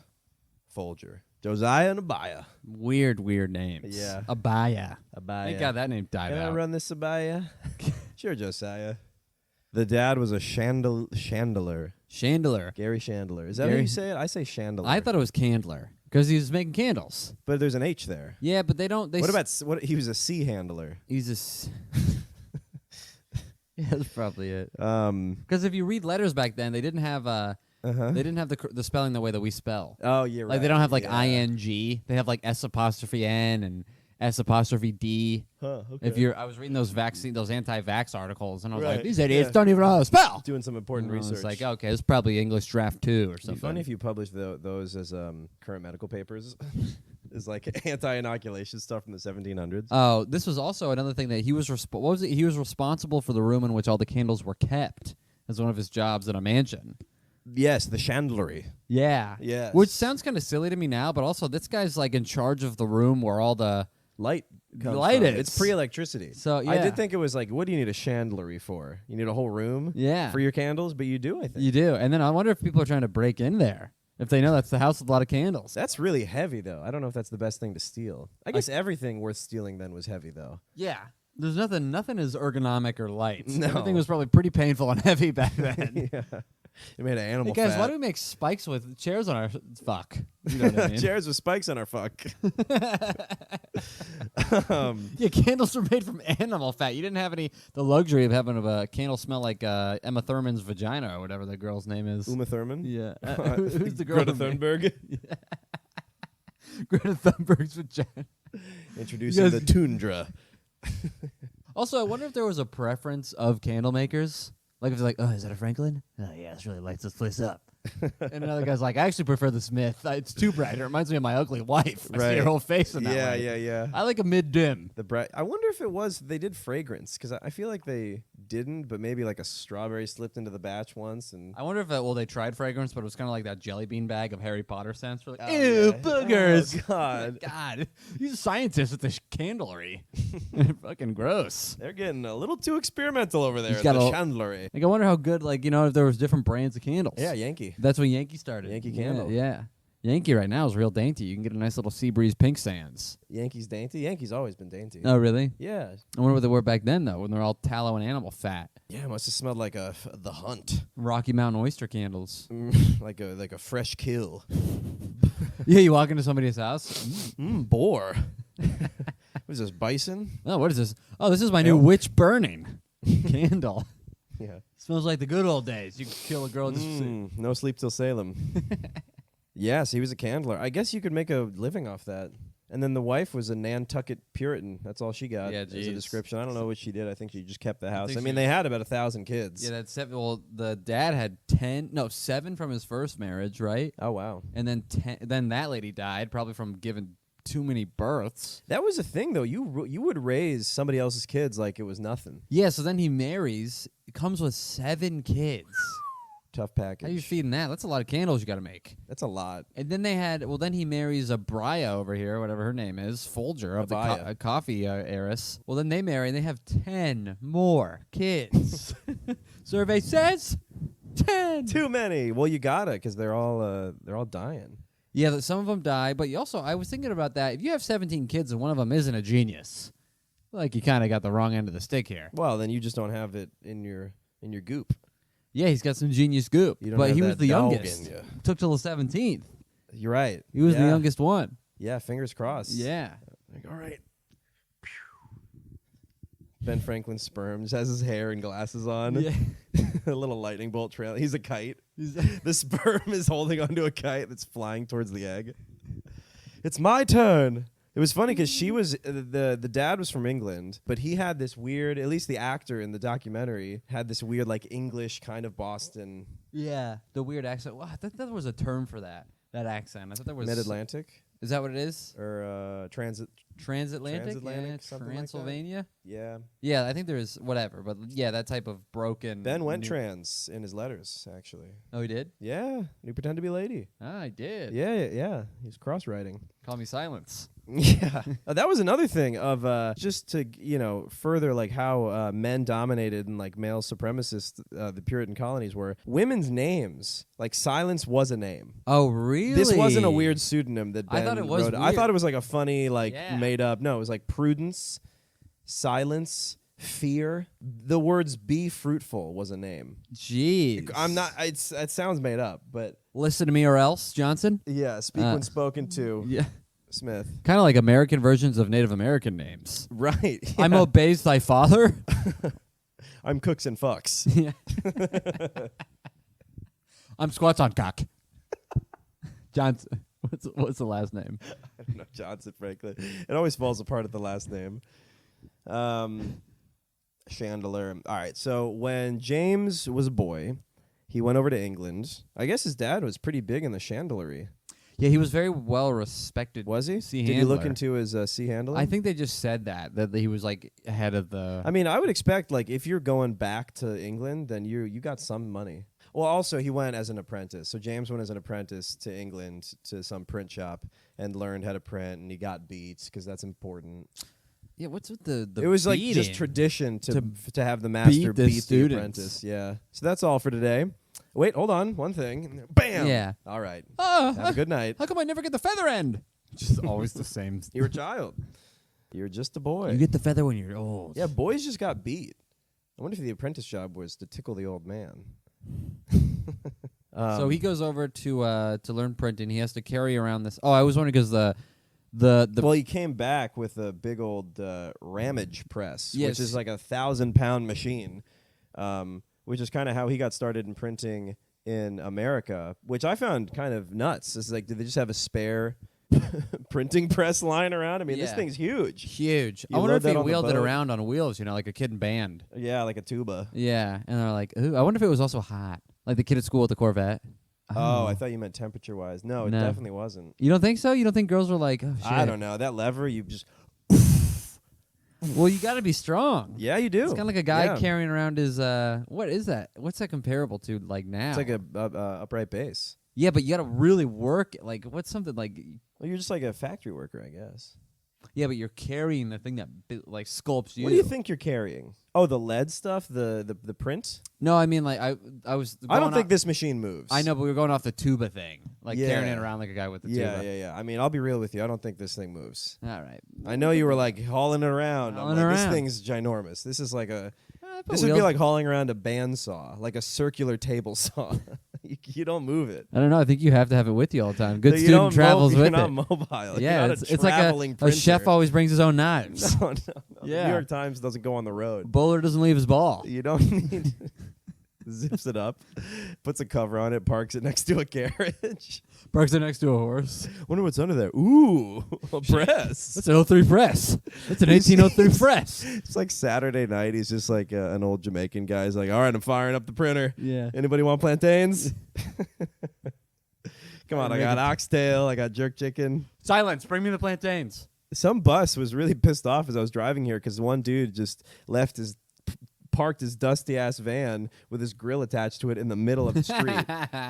Folger. Josiah and Abiah. Weird names. Yeah. Abiah. Thank God that name died out. Can I run this, Abiah? Sure, Josiah. The dad was a chandelier. Gary Chandler. Is that how you say it? I say chandelier. I thought it was Candler because he was making candles. But there's an H there. Yeah, but they don't. He was a C handler. He's yeah, that's probably it. Because if you read letters back then, they didn't have they didn't have the spelling the way that we spell. Oh, you're right. Like they don't have ing. They have like S''N and S''D. Huh, okay. I was reading those anti-vax articles, and I was like, these idiots don't even know how to spell. Doing some important research. It's like, okay, it's probably English Draft 2 or something. It'd be funny if you published those as current medical papers. Is like anti-inoculation stuff from the 1700s. Oh, this was also another thing that he was. What was it? He was responsible for the room in which all the candles were kept as one of his jobs in a mansion. Yes, the chandlery. Yeah. Yes. Which sounds kind of silly to me now, but also this guy's like in charge of the room where all the light comes Light from. it. It's pre-electricity. So yeah. I did think it was like, what do you need a chandlery for? You need a whole room for your candles, but you do, I think. You do. And then I wonder if people are trying to break in there. If they know that's the house with a lot of candles. That's really heavy, though. I don't know if that's the best thing to steal. I guess everything worth stealing then was heavy, though. Yeah. There's nothing is ergonomic or light. No. Everything was probably pretty painful and heavy back then. Yeah. It made an animal Hey guys, fat. why do we make spikes with chairs on our fuck? You know what I mean? Chairs with spikes on our fuck. Yeah, candles were made from animal fat. You didn't have the luxury of having a candle smell like Emma Thurman's vagina or whatever the girl's name is. Uma Thurman? Yeah. Who's the girl? Greta Thunberg? Greta Thunberg's vagina. Introducing the tundra. Also, I wonder if there was a preference of candle makers. Like if it's like, oh, is that a Franklin? Oh yeah, this really lights this place up. And another guy's like, I actually prefer the Smith. It's too bright. It reminds me of my ugly wife. I see her whole face in that way. Yeah. I like a mid-dim. The bright. I wonder if it was they did fragrance because I feel like they didn't, but maybe like a strawberry slipped into the batch once. And I wonder if they tried fragrance, but it was kind of like that jelly bean bag of Harry Potter scents. We're like, Oh, ew, yeah. boogers. Oh, God. God, these scientists at the candlery. Fucking gross. They're getting a little too experimental over there He's at got the a- chandlery. Like, I wonder how good, if there was different brands of candles. Yeah, Yankee. That's when Yankee started. Yankee Candle. Yeah. Yankee right now is real dainty. You can get a nice little sea breeze pink sands. Yankee's dainty. Yankee's always been dainty. Oh, really? Yeah. I wonder what they were back then, though, when they're all tallow and animal fat. Yeah, it must have smelled like the hunt. Rocky Mountain oyster candles. like a fresh kill. Yeah, you walk into somebody's house. Boar. What is this, bison? Oh, what is this? Oh, this is my new witch burning candle. Yeah. Smells like the good old days. You could kill a girl just... No sleep till Salem. Yes, he was a candler. I guess you could make a living off that. And then the wife was a Nantucket Puritan. That's all she got as a geez. description. I don't know what she did. I think she just kept the house. I think mean, she- they had about 1,000 kids. Yeah, that's 7. Well, the dad had 7 from his first marriage, right? Oh, wow. And then then that lady died, probably from giving too many births. That was a thing, though. You would raise somebody else's kids like it was nothing. Yeah, so then he marries. It comes with 7 kids. Tough package. How you feeding that? That's a lot of candles you got to make. That's a lot. And then then he marries a Bria over here, whatever her name is, Folger of the coffee heiress. Well, then they marry and they have 10 more kids. Survey says 10. Too many. Well, you gotta, because they're all dying. Yeah, some of them die, but I was thinking about that. If you have 17 kids and one of them isn't a genius, like you kind of got the wrong end of the stick here. Well, then you just don't have it in your goop. Yeah, he's got some genius goop, You don't but have he was that the dog youngest. in ya. Took till the 17th. You're right. He was the Yeah. youngest one. Yeah, fingers crossed. Yeah. Like, all right. Ben Franklin's sperm just has his hair and glasses on. Yeah. A little lightning bolt trail. He's a kite. The sperm is holding onto a kite that's flying towards the egg. It's my turn. It was funny because she was the dad was from England, but he had this weird. At least the actor in the documentary had this weird, like English kind of Boston. Yeah, the weird accent. Well, I thought there was a term for that accent. I thought there was Mid-Atlantic Is that what it is? or transatlantic. Transatlantic, Transatlantic, something like that. Transylvania. Yeah. Yeah, I think there is whatever, but yeah, that type of broken. Ben went trans in his letters, actually. Oh, he did. Yeah, he pretended to be a lady. Ah, I did. Yeah. He's cross-writing. Call me Silence. Yeah, that was another thing of just to further like how men dominated and like male supremacists the Puritan colonies were. Women's names, like Silence was a name. Oh, really? This wasn't a weird pseudonym that Ben I thought it was wrote. I weird. thought it was like a funny like Yeah. made up. No, it was like Prudence, Silence, Fear. The words "be fruitful" was a name. Jeez. I'm not. It sounds made up, but Listen to me or else, Johnson. yeah, speak when spoken to. Yeah. Smith. Kind of like American versions of Native American names. Right. I'm yeah. obeys thy father. I'm cooks and fucks. Yeah. I'm squats on cock. Johnson. What's the last name? I don't know, Johnson, frankly. It always falls apart at the last name. Chandler. All right, so when James was a boy, he went over to England. I guess his dad was pretty big in the chandlery. Yeah, he was very well respected. Was he? Sea Did you look handler. into his sea handler? I think they just said that he was like ahead of the. I mean, I would expect like if you're going back to England, then you got some money. Well, also he went as an apprentice. So James went as an apprentice to England to some print shop and learned how to print, and he got beat because that's important. Yeah, what's with the it was beating? like just tradition to have the master beat the apprentice. Yeah. So that's all for today. Wait, hold on. One thing. Bam. Yeah. All right. Have a good night. How come I never get the feather end? Just always the same. You're a child. You're just a boy. You get the feather when you're old. Yeah, boys just got beat. I wonder if the apprentice job was to tickle the old man. So he goes over to learn printing. He has to carry around this. Oh, I was wondering because the well, he came back with a big old ramage press, yes. which is like 1,000-pound machine, which is kind of how he got started in printing in America, which I found kind of nuts. It's like, did they just have a spare printing press lying around? I mean, this thing's huge. Huge. You I wonder if load he that on the wheeled it boat. around on wheels, like a kid in band. Yeah, like a tuba. Yeah, and they're like, ooh, I wonder if it was also hot, like the kid at school with the Corvette. Oh, I thought you meant temperature-wise. No, it definitely wasn't. You don't think so? You don't think girls were like, oh, shit. I don't know. That lever, you just... Well, you got to be strong. Yeah, you do. It's kind of like a guy carrying around his, what is that? What's that comparable to, like, now? It's like a upright base. Yeah, but you got to really work. Like, what's something like... Well, you're just like a factory worker, I guess. Yeah, but you're carrying the thing that, like, sculpts you. What do you think you're carrying? Oh, the lead stuff? The print? No, I mean, like, I was... I don't think this machine moves. I know, but we were going off the tuba thing. Like, carrying it around like a guy with the tuba. Yeah. I mean, I'll be real with you. I don't think this thing moves. All right. I know you were, like, hauling it around. Hauling I'm like, around. this thing's ginormous. This is like a... This would be like hauling around a bandsaw, like a circular table saw. You don't move it. I don't know. I think you have to have it with you all the time. Good So student travels with you're it. not mobile. Yeah, you're not it's like a chef always brings his own knives. No. Yeah. The New York Times doesn't go on the road. Bowler doesn't leave his ball. You don't need... Zips it up, puts a cover on it, parks it next to a carriage. Parks it next to a horse. Wonder what's under there. Ooh, a press. That's an 03 press. That's an 1803 press. It's like Saturday night. He's just like an old Jamaican guy. He's like, all right, I'm firing up the printer. Yeah. Anybody want plantains? Come on, I got oxtail. I got jerk chicken. Silence. Bring me the plantains. Some bus was really pissed off as I was driving here because one dude just parked his dusty ass van with his grill attached to it in the middle of the street.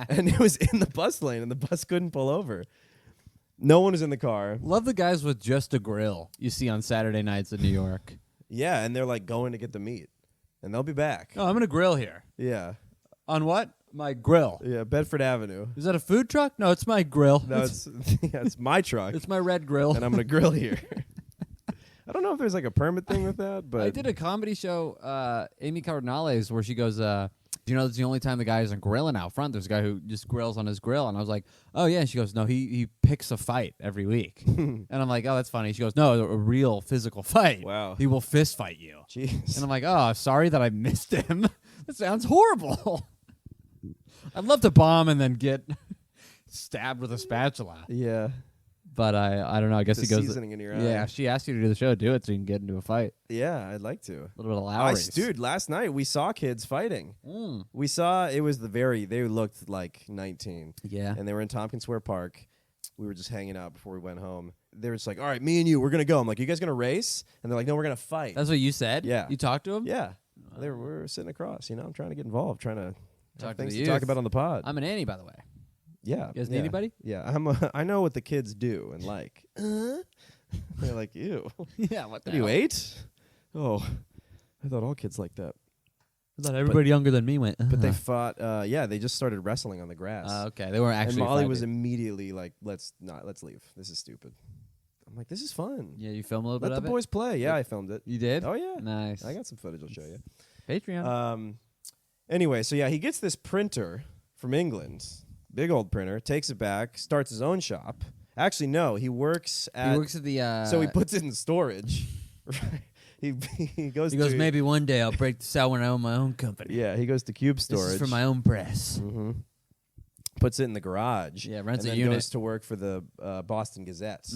And it was in the bus lane and the bus couldn't pull over. No one was in the car. Love the guys with just a grill you see on Saturday nights in New York. Yeah, and they're like going to get the meat. And they'll be back. Oh, I'm going to grill here. Yeah. On what? My grill. Yeah, Bedford Avenue. Is that a food truck? No, it's my grill. No, it's my truck. It's my red grill. And I'm going to grill here. I don't know if there's like a permit thing with that, but I did a comedy show, Amy Cardinales, where she goes, that's the only time the guy isn't grilling out front. There's a guy who just grills on his grill. And I was like, oh, yeah. And she goes, no, he picks a fight every week. And I'm like, oh, that's funny. She goes, no, a real physical fight. Wow. He will fist fight you. Jeez. And I'm like, oh, sorry that I missed him. That sounds horrible. I'd love to bomb and then get stabbed with a spatula. Yeah. But I don't know. I guess he goes. Seasoning in your eye. Yeah, she asked you to do the show. Do it so you can get into a fight. Yeah, I'd like to. A little bit of Lowry's. Dude, last night we saw kids fighting. We saw they looked like 19. Yeah. And they were in Tompkins Square Park. We were just hanging out before we went home. They were just like, all right, me and you, we're going to go. I'm like, you guys going to race? And they're like, no, we're going to fight. That's what you said? Yeah. You talked to him? Yeah. We were sitting across. I'm trying to get involved, trying to have things to youth. talk about on the pod. I'm an Annie, by the way. Yeah. You guys need anybody? Yeah. I know what the kids do and like. They're like, ew. Yeah, what the What, you hell? 8? Oh, I thought all kids like that. I thought everybody younger than me went. But they fought. They just started wrestling on the grass. Okay, they weren't actually. And Molly was fighting. immediately like, let's leave. This is stupid. I'm like, this is fun. Yeah, you film a little Let bit the of it. boys play. Yeah, I filmed it. You did? Oh yeah. Nice. I got some footage I'll show you. Patreon. Anyway, so yeah, he gets this printer from England, big old printer, takes it back, starts his own shop. Actually, no, he works at the. So he puts it in storage. Right. He goes. He goes. Maybe one day I'll break this out when I own my own company. Yeah, he goes to Cube Storage. This is for my own press. Mm-hmm. Puts it in the garage. Yeah, rents and a then unit. goes to work for the Boston Gazette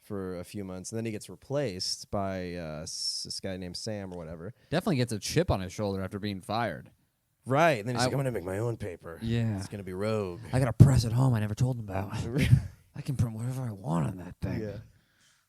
for a few months, and then he gets replaced by this guy named Sam or whatever. Definitely gets a chip on his shoulder after being fired. Right, and then he's like, I'm gonna make my own paper. Yeah, it's gonna be Rogue. I got a press at home I never told him about. I can print whatever I want on that thing. Yeah.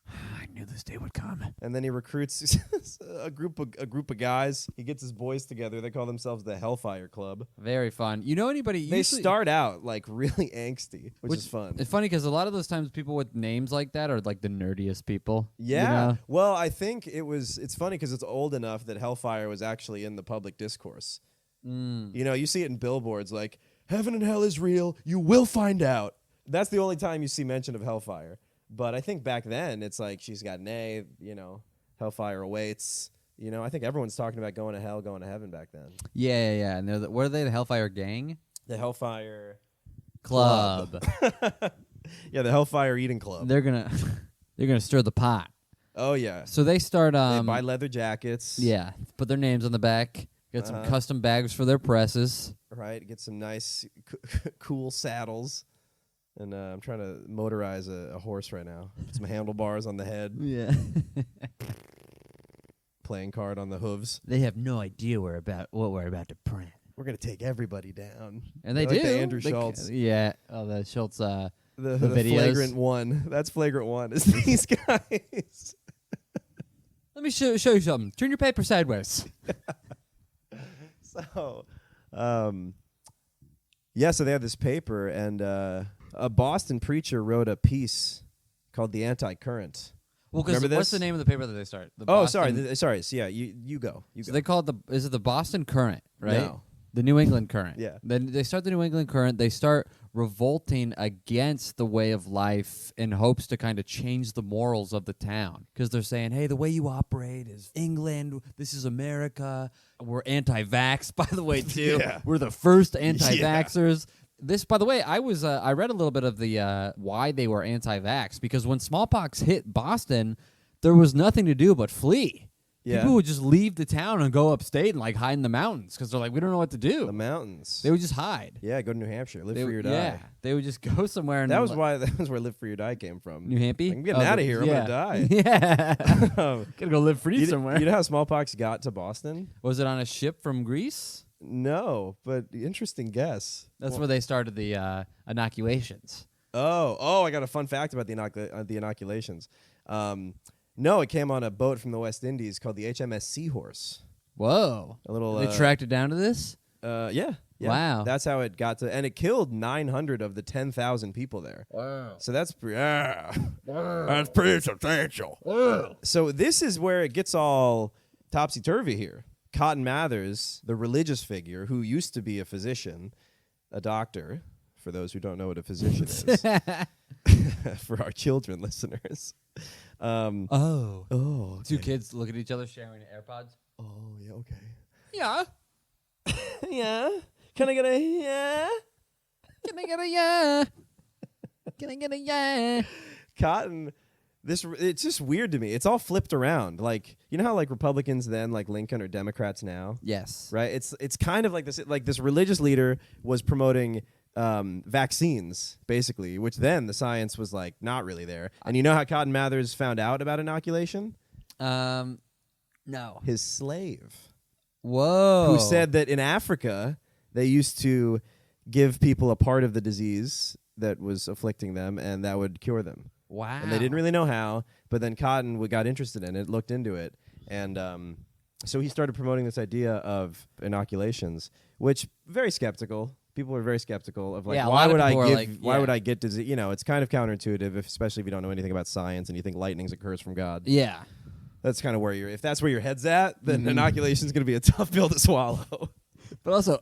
I knew this day would come. And then he recruits a group of guys. He gets his boys together. They call themselves the Hellfire Club. Very fun. You know anybody? They start out like really angsty, which is fun. It's funny because a lot of those times people with names like that are like the nerdiest people. Yeah. You know? Well, I think it's funny because it's old enough that Hellfire was actually in the public discourse. You know, you see it in billboards like, heaven and hell is real. You will find out. That's the only time you see mention of Hellfire. But I think back then it's like she's got an A, you know, Hellfire awaits. You know, I think everyone's talking about going to hell, going to heaven back then. Yeah. And what are they? The Hellfire Gang? The Hellfire Club. Yeah, the Hellfire Eating Club. They're gonna stir the pot. Oh yeah. So they start. They buy leather jackets. Yeah, put their names on the back. Get some custom bags for their presses. Right. Get some nice, cool saddles. And I'm trying to motorize a horse right now. Put some handlebars on the head. Yeah. Playing card on the hooves. They have no idea what we're about to print. We're gonna take everybody down. And they like do. The Andrew Schultz. Yeah. Oh, the Schultz. The videos. Flagrant one. That's flagrant one. Is these guys? Let me show you something. Turn your paper sideways. So, yeah. So they have this paper, and a Boston preacher wrote a piece called "The Anti-Current." Well, because what's the name of the paper that they start? Sorry. So yeah, you go. So they call it is it the Boston Current, right? No. The New England Current. Yeah. Then they start the New England Current. They start revolting against the way of life in hopes to kind of change the morals of the town. Because they're saying, hey, the way you operate is England. This is America. We're anti-vax, by the way, too. Yeah. We're the first anti-vaxxers. Yeah. This, by the way, I read a little bit of the why they were anti-vax. Because when smallpox hit Boston, there was nothing to do but flee. Yeah. People would just leave the town and go upstate and like hide in the mountains because they're like, we don't know what to do. The mountains. They would just hide. Yeah, go to New Hampshire, live free or die. Yeah, they would just go somewhere. And that was where live free or die came from. New Hampshire. I'm getting out of here. Yeah. I'm gonna die. Yeah, gotta go live free somewhere. You know how smallpox got to Boston? Was it on a ship from Greece? No, but interesting guess. That's where they started the inoculations. Oh! I got a fun fact about the inoculations. No, it came on a boat from the West Indies called the HMS Seahorse. Whoa. A little. They tracked it down to this? Yeah. Wow. That's how it got to, and it killed 900 of the 10,000 people there. Wow. So that's that's pretty substantial. Wow. So this is where it gets all topsy-turvy here. Cotton Mather's, the religious figure who used to be a physician, a doctor, for those who don't know what a physician is, for our children listeners. Okay. Two kids look at each other sharing AirPods. Oh, yeah, okay. Yeah. Yeah. Can I get a yeah? Can I get a yeah? Can I get a yeah? Cotton, it's just weird to me. It's all flipped around. Like, you know how like Republicans then, like Lincoln, are Democrats now? Yes. Right? It's kind of like this religious leader was promoting vaccines, basically, which then the science was like not really there. And you know how Cotton Mather's found out about inoculation? No. His slave. Whoa. Who said that in Africa they used to give people a part of the disease that was afflicting them and that would cure them. Wow. And they didn't really know how, but then Cotton got interested in it, looked into it, and so he started promoting this idea of inoculations, which very skeptical. People are very skeptical of like, why would I get disease? You know, it's kind of counterintuitive, especially if you don't know anything about science and you think lightning occurs from God. Yeah. That's kind of where if that's where your head's at, then inoculation is going to be a tough pill to swallow. But also,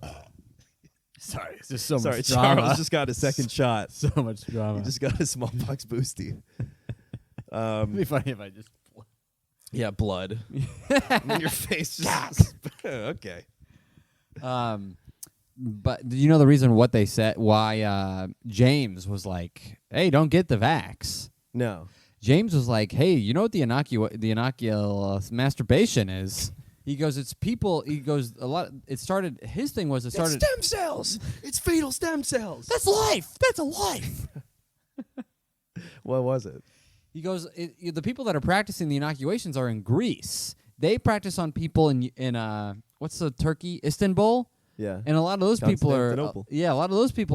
sorry, it's just so much drama. Charles just got a second shot. So much drama. He just got a smallpox boosty. It'd be funny if I just... Yeah, blood. And your face just... Okay. But do you know the reason what they said, why James was like, hey, don't get the vax? No. James was like, hey, you know what the inoculous masturbation is? He goes, it's people. He goes, it started. His thing was It's stem cells. It's fetal stem cells. That's life. That's a life. What was it? He goes, the people that are practicing the inoculations are in Greece. They practice on people in what's the Turkey, Istanbul? Yeah. And a lot of those people are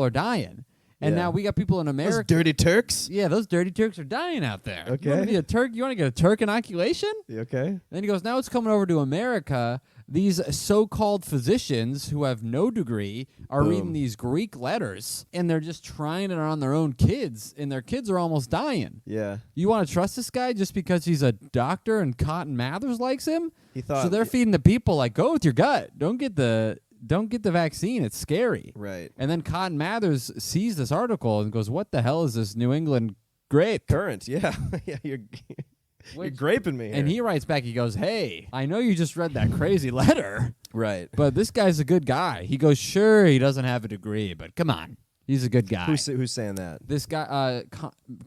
dying. And now we got people in America. Those dirty Turks. Yeah, those dirty Turks are dying out there. Okay. You want to be a Turk? You want to get a Turk inoculation? Okay. And then he goes, now it's coming over to America. These so-called physicians who have no degree are reading these Greek letters, and they're just trying it on their own kids, and their kids are almost dying. Yeah. You want to trust this guy just because he's a doctor and Cotton Mathers likes him? He thought. So they're feeding the people like, go with your gut. Don't get the vaccine. It's scary. Right. And then Cotton Mathers sees this article and goes, what the hell is this New England grape? Current. Yeah. Yeah. You're graping me here. And he writes back, he goes, hey, I know you just read that crazy letter. Right. But this guy's a good guy. He goes, sure, he doesn't have a degree, but come on. He's a good guy. Who's saying that? This guy,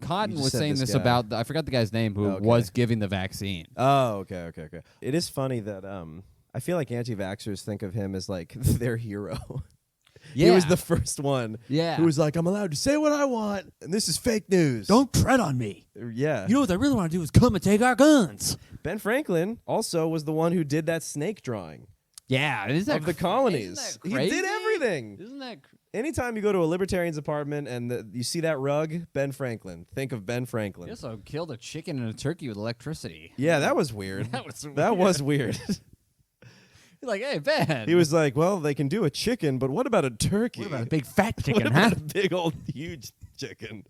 Cotton was saying this guy. about, I forgot the guy's name, who was giving the vaccine. Oh, okay. It is funny that I feel like anti-vaxxers think of him as like their hero. Yeah. He was the first one Yeah. who was like, I'm allowed to say what I want, and this is fake news. Don't tread on me. Yeah. You know what I really want to do is come and take our guns. Ben Franklin also was the one who did that snake drawing. Yeah. Isn't that of the colonies. Isn't that He crazy? did everything. Isn't that Anytime you go to a libertarian's apartment and you see that rug, Ben Franklin. Think of Ben Franklin. He also killed a chicken and a turkey with electricity. Yeah, that was weird. That was weird. He's like, hey, Ben. He was like, well, they can do a chicken, but what about a turkey? What about a big fat What chicken, about huh? a big old huge chicken?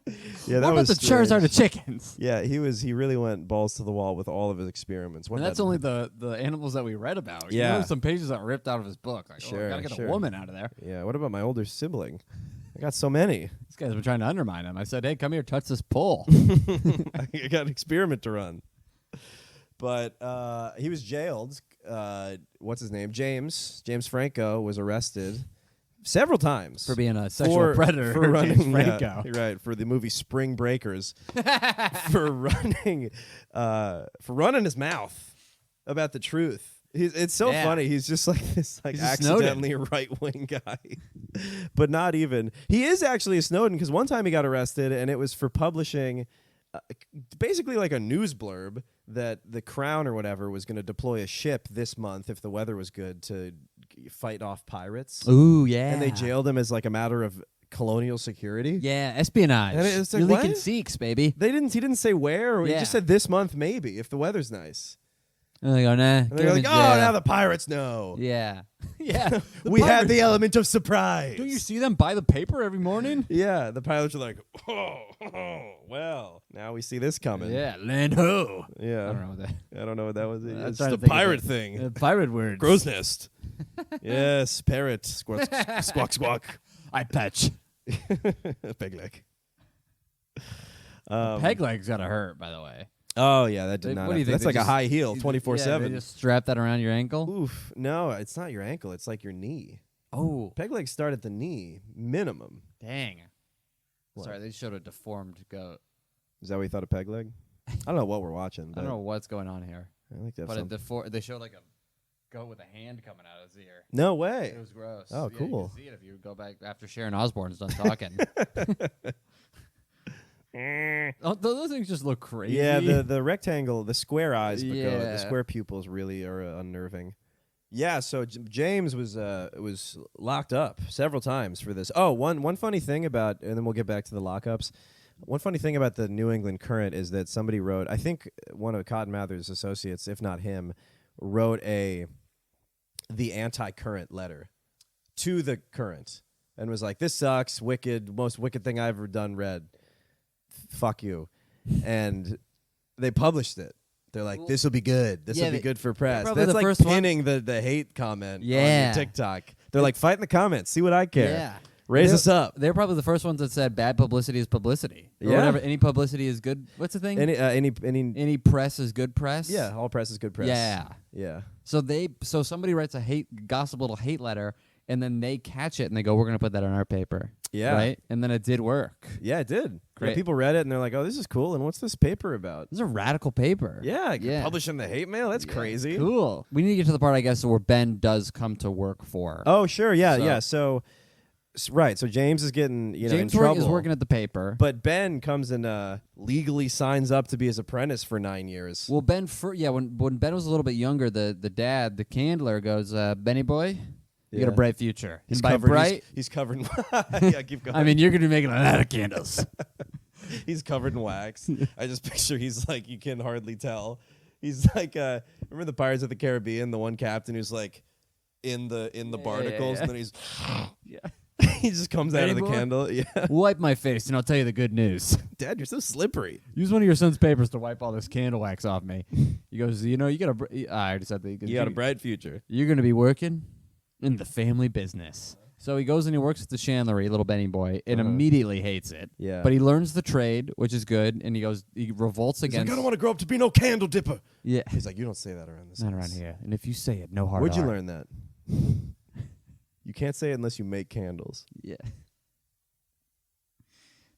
Yeah, that What about was the strange. Charizard of chickens? Yeah, he really went balls to the wall with all of his experiments. And that's only the animals that we read about. Yeah. You know, some pages that ripped out of his book. Like, Sure, gotta get sure. a woman out of there. Yeah, what about my older sibling? I got so many. This guy's been trying to undermine him. I said, hey, come here, touch this pole. I got an experiment to run. But he was jailed. What's his name? James Franco was arrested several times For being a sexual predator. For running, James Franco. yeah, right, for the movie Spring Breakers, for running his mouth about the truth. It's so funny. He's just like this, like He's a accidentally right-wing guy, but not even. He is actually a Snowden because one time he got arrested and it was for publishing, basically like a news blurb that the Crown or whatever was going to deploy a ship this month if the weather was good to fight off pirates. Ooh, yeah. And they jailed him as like a matter of colonial security. Yeah, espionage. And it's like, You're leaking what? Sikhs, baby. He didn't say where. He Yeah. just said this month maybe if the weather's nice. And they go, nah. And they're like, oh, now the pirates know. Yeah. Yeah. We had the element of surprise. Don't you see them buy the paper every morning? Yeah, the pilots are like, well, now we see this coming. Yeah, land ho. Yeah. I don't know what that. I don't know what that was. I'm It's trying the to think of pirate it. thing. Pirate words. Crow's nest. Yes, parrot. Squawk, squawk, squawk. I patch. Peg leg. Peg leg's gotta hurt, by the way. Oh, yeah, that did They- not what do you happen. think? That's like They a just- high heel, Yeah, 24/7. they just strap that around your ankle. Oof. No, it's not your ankle. It's like your knee. Oh, Peg legs start at the knee, minimum. dang. What? Sorry, they showed a deformed goat. Is that what you thought of peg leg? I don't know what we're watching. I But don't know what's going on here, I like that. but they showed like a goat with a hand coming out of his ear. No It way. was gross. Oh, Yeah, cool. You can see it if you go back after Sharon Osbourne's done talking. Oh, those things just look crazy. Yeah, the rectangle, the square eyes, but Yeah. the square pupils really are unnerving. Yeah, so James was locked up several times for this. Oh, one funny thing about, and then we'll get back to the lockups. One funny thing about the New England Current is that somebody wrote, I think one of Cotton Mather's associates, if not him, wrote the anti-current letter to the Current and was like, this sucks, wicked, most wicked thing I've ever done, read. Fuck you. And they published it. They're like, this will be good. This will be good for press. probably That's the like first one. pinning the hate comment on Yeah. your TikTok. They're like, fight in the comments. See what I care. Yeah. Raise us up. They're probably the first ones that said bad publicity is publicity. Or Yeah. whatever. Any publicity is good. What's the thing? Any press is good press. yeah, all press is good press. Yeah. Yeah. So somebody writes a gossip little hate letter, and then they catch it and they go, "We're gonna put that on our paper." Yeah. Right. And then it did work. Yeah, it did. Great. Yeah, people read it and they're like, oh, this is cool. And what's this paper about? This is a radical paper. Yeah, Yeah. publishing the hate mail? That's crazy. Cool. We need to get to the part, I guess, where Ben does come to work for. Oh, sure. Yeah, So- yeah. So, right. So James is getting, James in trouble. is working at the paper. But Ben comes and legally signs up to be his apprentice for 9 years. Well, when Ben was a little bit younger, the dad, the candler, goes, Benny boy, You got a bright future. He's and by covered. bright, He's covered. Yeah, keep going. I mean, you're going to be making a lot of candles. He's covered in wax. I just picture he's like, you can hardly tell. He's like, remember the Pirates of the Caribbean, the one captain who's like in the barnacles, and then he's he just comes out of the candle. Yeah. Wipe my face, and I'll tell you the good news. Dad, you're so slippery. Use one of your son's papers to wipe all this candle wax off me. He goes, you got I already said that. You got a bright future. You're going to be working in the family business. So he goes and he works at the chandlery, little Benny boy, and immediately hates it. Yeah. But he learns the trade, which is good, and he revolts against. He's like, I don't want to grow up to be no candle dipper. Yeah. He's like, you don't say that around this Not house. around here. And if you say it, no hard Where'd you R. learn that? You can't say it unless you make candles. Yeah.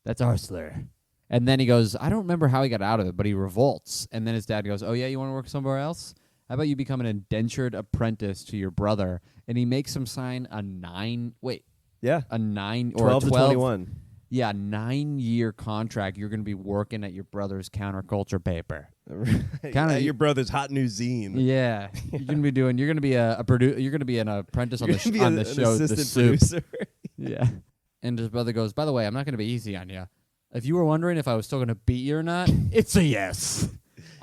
That's our slur. And then he goes, I don't remember how he got out of it, but he revolts. And then his dad goes, oh, yeah, you want to work somewhere else? How about you become an indentured apprentice to your brother? And he makes him sign a 9 or 12 to 21. Yeah, 9-year contract. You're going to be working at your brother's counterculture paper. Kind of your brother's hot new zine. Yeah, you're going to be you're going to be an apprentice on the show, The Soup. Producer. Yeah. And his brother goes, by the way, I'm not going to be easy on you. If you were wondering if I was still going to beat you or not, it's a yes.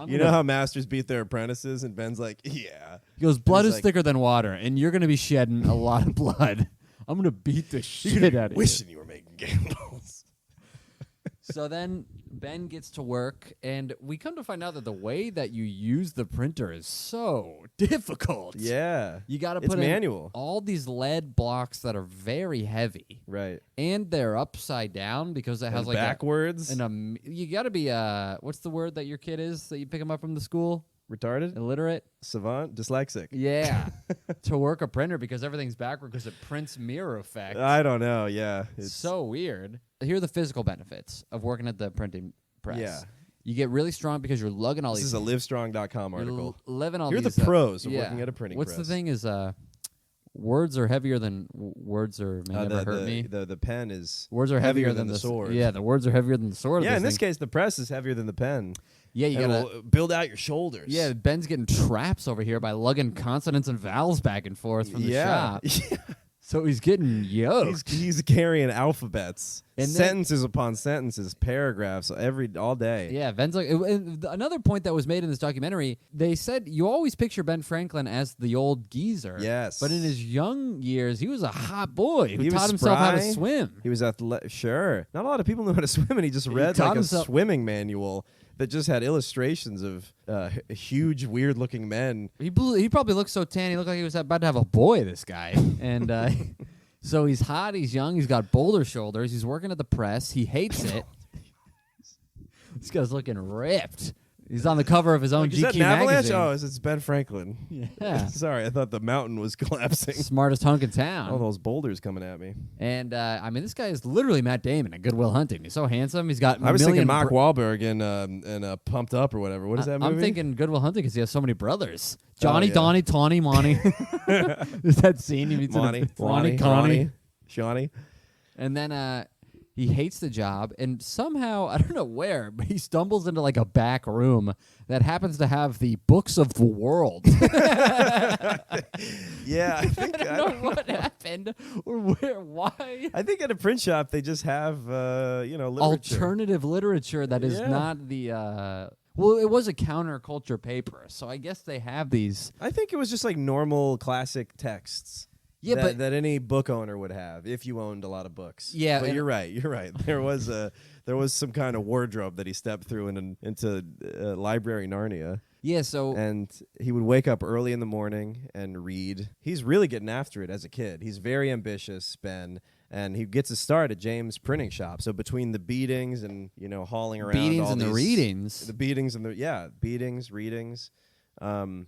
You know how masters beat their apprentices, and Ben's like, yeah. He goes, blood is thicker than water, and you're going to be shedding a lot of blood. I'm going to beat the shit out of you. Wishing you were making candles. So then Ben gets to work, and we come to find out that the way that you use the printer is so difficult. Yeah. You got to It's put manual. in all these lead blocks that are very heavy. Right. And they're upside down because it has like backwards. You got to be what's the word that your kid is that you pick him up from the school? Retarded? Illiterate? Savant? Dyslexic? Yeah. To work a printer because everything's backward because it prints mirror effect. I don't know. Yeah. It's so weird. Here are the physical benefits of working at the printing press. Yeah. You get really strong because you're lugging all This these. is a livestrong.com article. Living all You're these. the pros of working at a printing What's press. the thing is words are heavier than words are may never hurt me. The pen is words are heavier than the sword. Yeah, the words are heavier than the sword. Yeah, in this case, the press is heavier than the pen. Yeah, you gotta build out your shoulders. Yeah, Ben's getting traps over here by lugging consonants and vowels back and forth from the shop. Yeah. So he's getting yoked. He's carrying alphabets, And sentences upon sentences, paragraphs all day. Yeah, Ben's like another point that was made in this documentary. They said you always picture Ben Franklin as the old geezer. Yes, but in his young years, he was a hot boy who he taught himself how to swim. He was sure. Not a lot of people knew how to swim, and he just read like a swimming manual that just had illustrations of huge, weird-looking men. He probably looked so tan. He looked like he was about to have a boy, this guy. And so he's hot, he's young, he's got boulder shoulders, he's working at the press, he hates it. This guy's looking ripped. He's on the cover of his own GQ is that an avalanche? magazine. Oh, it's Ben Franklin. Yeah. Sorry, I thought the mountain was collapsing. Smartest hunk in town. All those boulders coming at me. And, I mean, this guy is literally Matt Damon in Good Will Hunting. He's so handsome. He's got I was thinking Mark Wahlberg in Pumped Up or whatever. What is that movie? I'm thinking Good Will Hunting because he has so many brothers. Johnny, Donnie, Tawny, Monty. There's that scene he meets Monty, Connie. Shawnee. And then he hates the job, and somehow, I don't know where, but he stumbles into like a back room that happens to have the books of the world. Yeah, I think I don't know what happened or where, why. I think at a print shop they just have literature. Alternative literature that is not the well, it was a counterculture paper, so I guess they have these. I think it was just like normal classic texts. Yeah, that any book owner would have if you owned a lot of books. Yeah, but you're right. There was some kind of wardrobe that he stepped through into Library Narnia. Yeah, and he would wake up early in the morning and read. He's really getting after it as a kid. He's very ambitious, Ben, and he gets his start at James' printing shop. So between the beatings and hauling around the readings, readings, and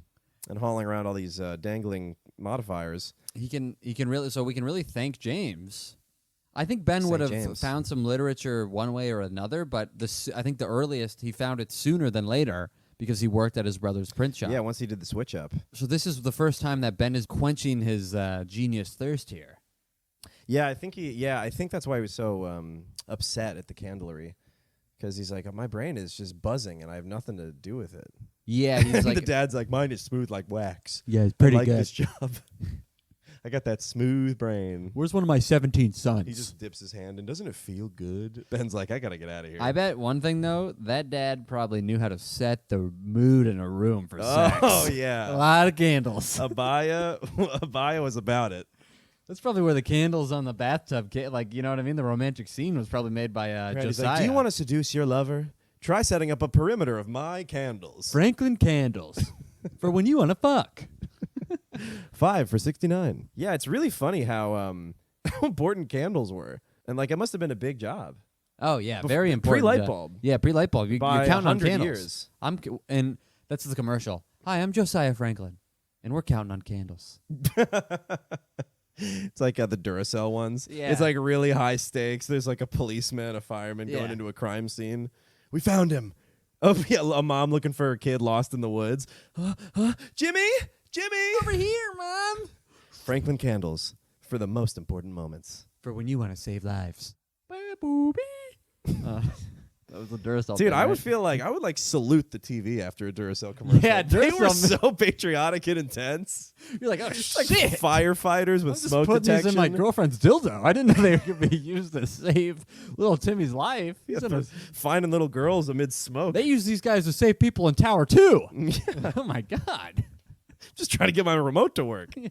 hauling around all these dangling modifiers. We can really thank James. I think Ben would have found some literature one way or another, but I think the earliest he found it sooner than later because he worked at his brother's print shop. Yeah, once he did the switch up. So this is the first time that Ben is quenching his genius thirst here. Yeah, I think that's why he was so upset at the candlery, because he's like, my brain is just buzzing and I have nothing to do with it. Yeah, he's like, the dad's like, mine is smooth like wax. Yeah, it's pretty I like good. this job. I got that smooth brain. Where's one of my 17 sons? He just dips his hand in. Doesn't it feel good? Ben's like, I got to get out of here. I bet one thing, though, that dad probably knew how to set the mood in a room for sex. Oh, yeah. A lot of candles. Abaya was about it. That's probably where the candles on the bathtub, like, you know what I mean? The romantic scene was probably made by Right, he's Josiah. like, do you want to seduce your lover? Try setting up a perimeter of my candles. Franklin candles for when you want to fuck. 5 for $69. Yeah, it's really funny how important candles were. And, like, it must have been a big job. Oh, yeah, very important. Pre-light bulb. Yeah, pre-light bulb. You're counting on candles. Years. And that's the commercial. Hi, I'm Josiah Franklin, and we're counting on candles. It's like the Duracell ones. Yeah. It's like really high stakes. There's like a policeman, a fireman going into a crime scene. We found him. Oh, yeah, a mom looking for her kid lost in the woods. Jimmy! Over here, Mom! Franklin candles for the most important moments. For when you want to save lives. That was the Duracell. Dude, thing, I would right? feel like I would like salute the TV after a Duracell commercial. Yeah, they were Duracell- so patriotic and intense. You're like, oh, Like shit. firefighters with I'm just smoke putting detection. these in my girlfriend's dildo. I didn't know they could be used to save little Timmy's life. He's in a- Finding little girls amid smoke. they use these guys to save people in Tower 2. Oh, my God. Just trying to get my remote to work. Yeah.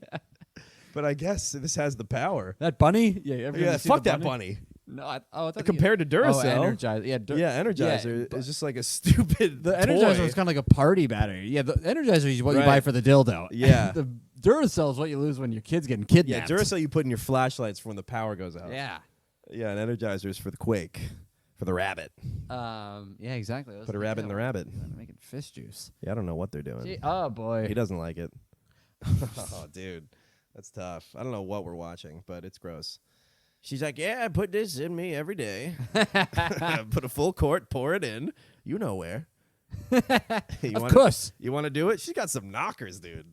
But I guess this has the power. That bunny? Yeah, Yeah, fuck that bunny. No, I thought Compared to Duracell. Energizer. Yeah, Energizer is just like a stupid The Energizer toy. was kind of like a party battery. Yeah, the Energizer is what you buy for the dildo. Yeah. The Duracell is what you lose when your kid's getting kidnapped. Yeah, Duracell you put in your flashlights for when the power goes out. Yeah. Yeah, and Energizer is for the quake, for the rabbit. Yeah, exactly. Put a rabbit in the rabbit. Making fish juice. Yeah, I don't know what they're doing. Oh, boy. He doesn't like it. Oh, dude. That's tough. I don't know what we're watching, but it's gross. She's like, yeah, I put this in me every day. Put a full quart, pour it in. You know where. Of course. You want to do it? She's got some knockers, dude.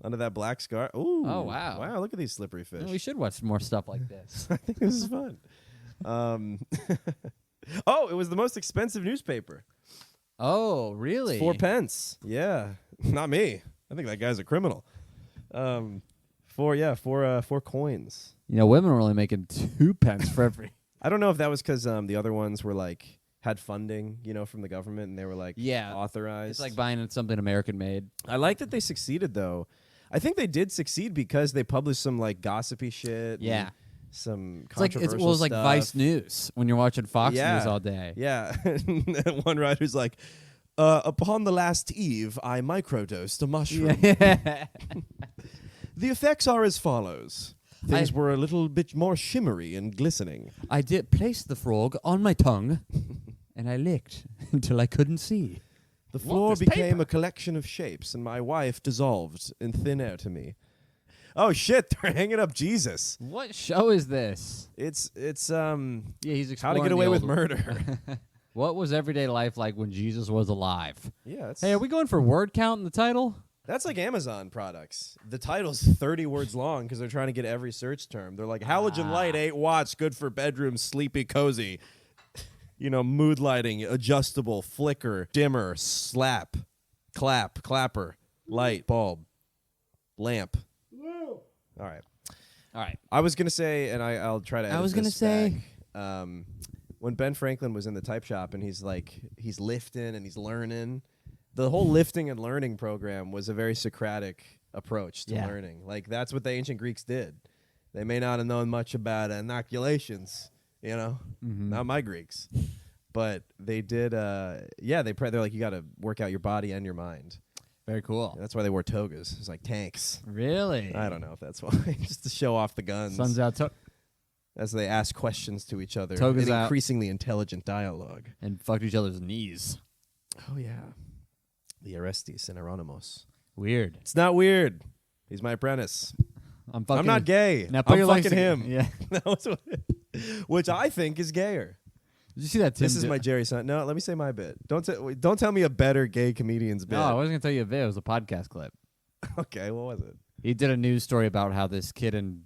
Under that black scar. Ooh. Oh, wow. Wow, look at these slippery fish. We should watch more stuff like this. I think this is fun. Oh, it was the most expensive newspaper. Oh, really? 4 pence. Yeah. Not me. I think that guy's a criminal. 4 coins. You know, women were only making 2 pence for every. I don't know if that was because the other ones were like had funding, from the government, and they were like authorized. It's like buying something American made. I like that they succeeded though. I think they did succeed because they published some like gossipy shit. Yeah. And some It's like controversial it was like stuff. Vice News when you're watching Fox News all day. Yeah. And one writer's like, upon the last eve, I microdosed a mushroom. Yeah. The effects are as follows. Things were a little bit more shimmery and glistening. I did place the frog on my tongue, and I licked until I couldn't see. The floor became a collection of shapes, and my wife dissolved in thin air to me. Oh shit! They're hanging up Jesus. What show is this? It's Yeah, he's How to exploring Get the Away with old- Murder. What was everyday life like when Jesus was alive? Yeah. Hey, are we going for word count in the title? That's like Amazon products. The title's 30 words long because they're trying to get every search term. They're like halogen light, 8 watts, good for bedroom, sleepy, cozy. Mood lighting, adjustable, flicker, dimmer, slap, clap, clapper, light, bulb, lamp. All right. I was gonna say, and I'll try to. Edit I was gonna this say, back. When Ben Franklin was in the type shop and he's lifting and he's learning. The whole lifting and learning program was a very Socratic approach to learning. Like, that's what the ancient Greeks did. They may not have known much about inoculations, not my Greeks. But they did, they're like, you got to work out your body and your mind. very cool. That's why they wore togas. It's like tanks. Really? I don't know if that's why. Just to show off the guns. Sun's out as they ask questions to each other. Togas in out. Increasingly intelligent dialogue. and fucked each other's knees. Oh, yeah. The Orestes and Hieronymus. Weird. It's not weird. He's my apprentice. I'm not gay. Now put I'm your legs fucking him. together. Yeah. Which I think is gayer. Did you see that? Tim This is my Jerry son. No, let me say my bit. Don't tell me a better gay comedian's bit. No, I wasn't gonna tell you a bit. It was a podcast clip. Okay, what was it? He did a news story about how this kid in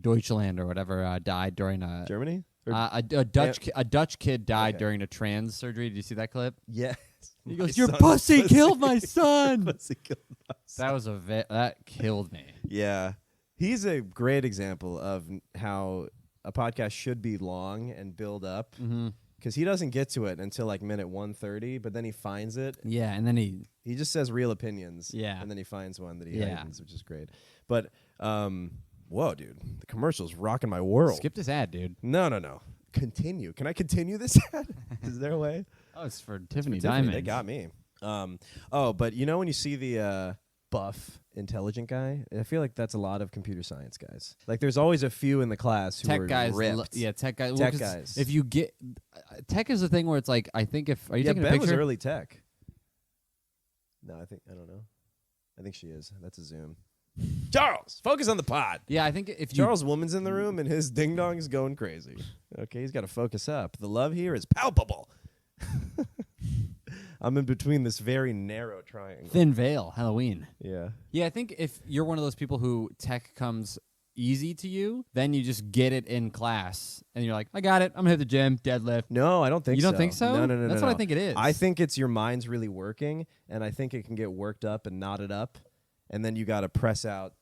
Deutschland or whatever died during a Germany? Or- a Dutch kid died Okay. during a trans surgery. Did you see that clip? Yes. He My goes, "Your son's pussy killed my son." Pussy killed my son. That was that killed me. Yeah. He's a great example of how a podcast should be long and build up. Because he doesn't get to it until like minute 130, but then he finds it. Yeah, and then he just says real opinions. Yeah. And then he finds one that he heightens, which is great. But, whoa, dude. The commercial's rocking my world. Skip this ad, dude. No. Continue. Can I continue this ad? Is there a way? Oh, it's for Tiffany Diamond. They got me. But you know when you see the buff intelligent guy, I feel like that's a lot of computer science guys. Like there's always a few in the class who are guys, ripped. tech guys. Tech guys. If you get tech is the thing where it's like I think are you taking Ben a picture? was early tech. No, I don't know. I think she is. That's a Zoom. Charles, focus on the pod. Yeah, I think if Charles Woman's in the room and his ding dong is going crazy. Okay, he's got to focus up. The love here is palpable. I'm in between this very narrow triangle. Thin veil, Halloween. Yeah. Yeah, I think if you're one of those people who tech comes easy to you, then you just get it in class and you're like, I got it. I'm gonna hit the gym, deadlift. No, I don't think so. You don't think so? No. That's what I think it is. I think it's your mind's really working, and I think it can get worked up and knotted up, and then you got to press out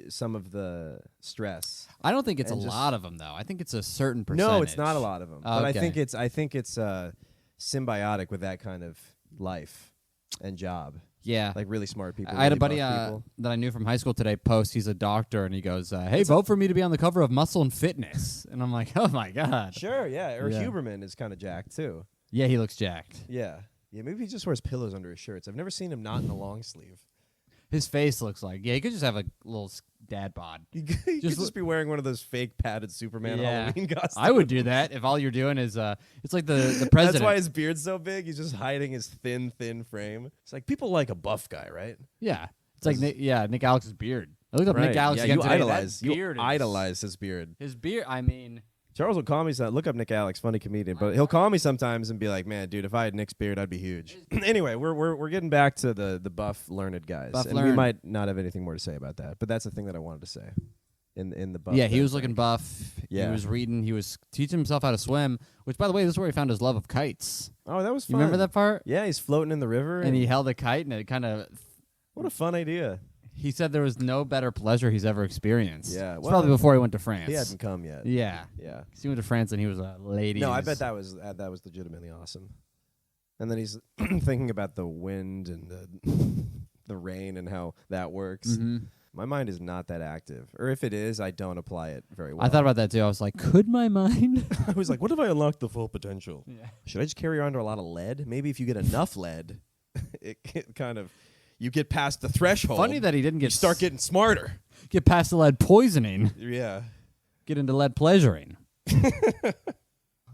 some of the stress. I don't think it's a lot of them though. I think it's a certain percentage. No, it's not a lot of them. Oh, but okay. I think it's symbiotic with that kind of life and job. Yeah. Like really smart people. I had a really buddy buff people. that I knew from high school today post. He's a doctor, and he goes, hey, vote for me to be on the cover of Muscle and Fitness. And I'm like, oh, my God. Sure, yeah. Or Yeah. Huberman is kind of jacked, too. Yeah, he looks jacked. Yeah. Yeah, maybe he just wears pillows under his shirts. I've never seen him not in a long sleeve. His face looks like, he could just have a little dad bod. He could just be wearing one of those fake padded Superman Halloween costumes. I would do that if all you're doing is, it's like the president. That's why his beard's so big. He's just hiding his thin frame. It's like people like a buff guy, right? Yeah. It's like, Nick Alex's beard. I looked up Nick Alex again today. You idolize his beard. His beard, I mean... Charles will call me. Look up Nick Alex, funny comedian. But he'll call me sometimes and be like, "Man, dude, if I had Nick's beard, I'd be huge." Anyway, we're getting back to the buff, learned guys, we might not have anything more to say about that. But that's the thing that I wanted to say in the buff. Yeah, he was looking buff. Yeah. He was reading. He was teaching himself how to swim. Which, by the way, this is where he found his love of kites. Oh, that was fun. You remember that part? Yeah, he's floating in the river, and he held a kite, and it kind of. What a fun idea. He said there was no better pleasure he's ever experienced. Yeah, it's probably before he went to France. He hadn't come yet. Yeah. Yeah. He went to France and he was a lady. No, I bet that was legitimately awesome. And then he's thinking about the wind and the rain and how that works. Mm-hmm. My mind is not that active. Or if it is, I don't apply it very well. I thought about that too. I was like, could my mind? I was like, what if I unlock the full potential? Yeah. Should I just carry around a lot of lead? Maybe if you get enough lead, it kind of... You get past the threshold. Funny that he didn't get... You start getting smarter. Get past the lead poisoning. Yeah. Get into lead pleasuring.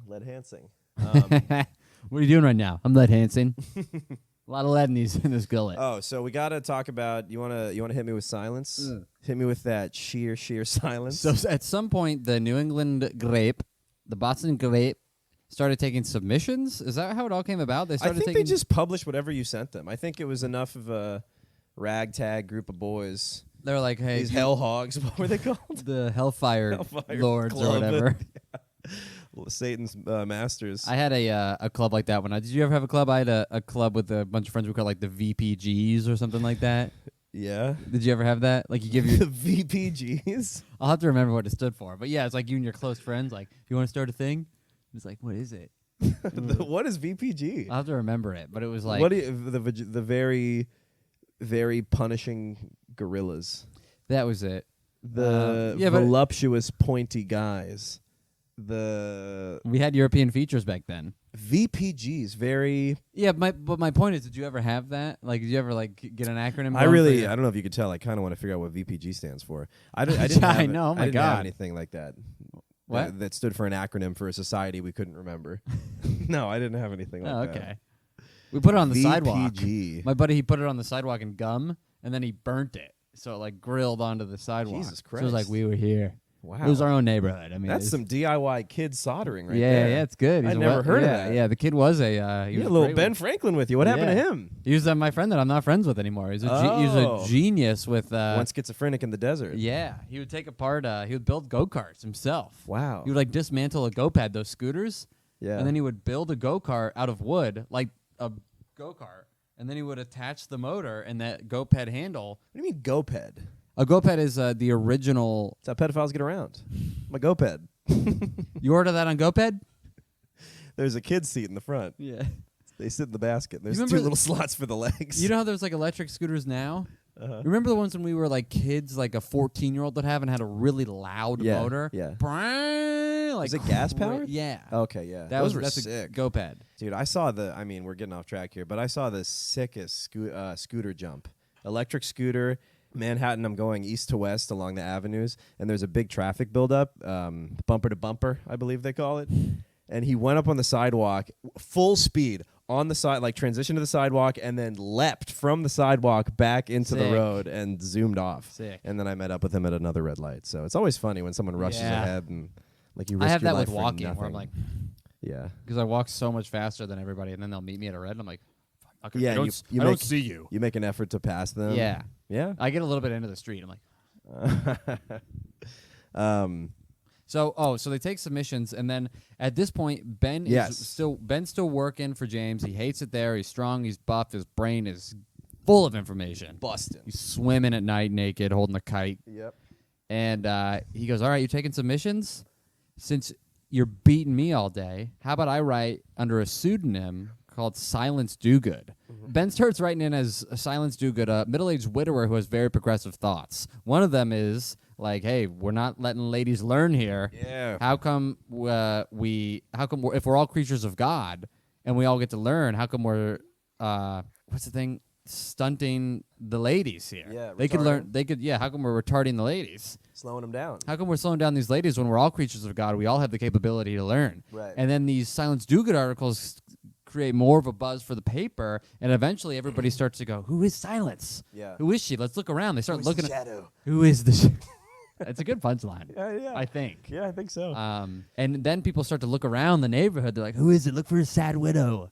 Lead hancing. What are you doing right now? I'm lead hancing. A lot of lead in this gullet. Oh, so we got to talk about... You wanna hit me with silence? Hit me with that sheer silence. So at some point, the New England grape, the Boston grape, started taking submissions? Is that how it all came about? They they just published whatever you sent them. I think it was enough of a ragtag group of boys. They're like, hey, these hell hogs. What were they called? The Hellfire Lords Club. or whatever. Satan's Masters. I had a club like that when did you ever have a club? I had a club with a bunch of friends we called like the VPGs or something like that. Yeah. Did you ever have that? Like you give your the VPGs? I'll have to remember what it stood for. But yeah, it's like you and your close friends. Like, you want to start a thing? It's like, what is it? What is VPG? I'll have to remember it, but it was like... What the very, very punishing gorillas. That was it. The voluptuous, pointy guys. We had European features back then. VPGs, very... Yeah, but my point is, did you ever have that? Like, did you ever like get an acronym? I don't know if you could tell. I kind of want to figure out what VPG stands for. I didn't have I know, oh my I didn't God. have anything like that. What? That stood for an acronym for a society we couldn't remember. No, I didn't have anything like that. Okay. We put it on the sidewalk. VPG. My buddy, he put it on the sidewalk in gum, and then he burnt it. So it like grilled onto the sidewalk. Jesus Christ. So it was like we were here. Wow. It was our own neighborhood. I mean, that's some DIY kid soldering right there. Yeah, it's good. I'd never heard of that. Yeah, the kid was a... he had a little Ben Franklin with you. What happened to him? He was my friend that I'm not friends with anymore. He's a genius with... One schizophrenic in the desert. Yeah. He would take apart... he would build go-karts himself. Wow. He would like dismantle a go-pad, those scooters. Yeah. And then he would build a go-kart out of wood, like a go-kart. And then he would attach the motor and that go-pad handle... What do you mean go-pad? A GoPed is the original. That's how pedophiles get around. My GoPed. You order that on GoPed? There's a kid's seat in the front. Yeah. They sit in the basket. There's 2 little slots for the legs. You know how there's like electric scooters now? Remember the ones when we were like kids, like a 14-year-old would have and had a really loud motor? Yeah. Like, is it gas powered? Yeah. Okay, yeah. That's sick. A GoPed. Dude, I saw we're getting off track here, but I saw the sickest scooter jump. Electric scooter, Manhattan, I'm going east to west along the avenues, and there's a big traffic buildup, bumper to bumper, I believe they call it. And he went up on the sidewalk, full speed, on the side, like transitioned to the sidewalk, and then leapt from the sidewalk back into the road and zoomed off. Sick. And then I met up with him at another red light. So it's always funny when someone rushes ahead and like you risk I have your that life with for walking, nothing. where I'm like, yeah, because I walk so much faster than everybody, and then they'll meet me at a red, and I'm like, okay, yeah, I don't see you. You make an effort to pass them. Yeah. Yeah. I get a little bit into the street. I'm like, So they take submissions, and then at this point, Ben's still working for James. He hates it there. He's strong. He's buff. His brain is full of information. Busting. He's swimming at night naked, holding a kite. Yep. And he goes, all right, you taking submissions? Since you're beating me all day, how about I write under a pseudonym called Silence Dogood? Ben starts writing in as Silence Dogood, a middle-aged widower who has very progressive thoughts. One of them is like, hey, we're not letting ladies learn here. Yeah. How come if we're all creatures of God and we all get to learn, how come we're what's the thing? Stunting the ladies here. Yeah, they could learn. How come we're retarding the ladies? Slowing them down. How come we're slowing down these ladies when we're all creatures of God? We all have the capability to learn. Right. And then these Silence Dogood articles create more of a buzz for the paper, and eventually everybody starts to go, "Who is Silence? Yeah. Who is she? Let's look around." They start looking the shadow? Who is the? That's a good punchline. Yeah. I think. Yeah, I think so. And then people start to look around the neighborhood. They're like, "Who is it? Look for a sad widow,"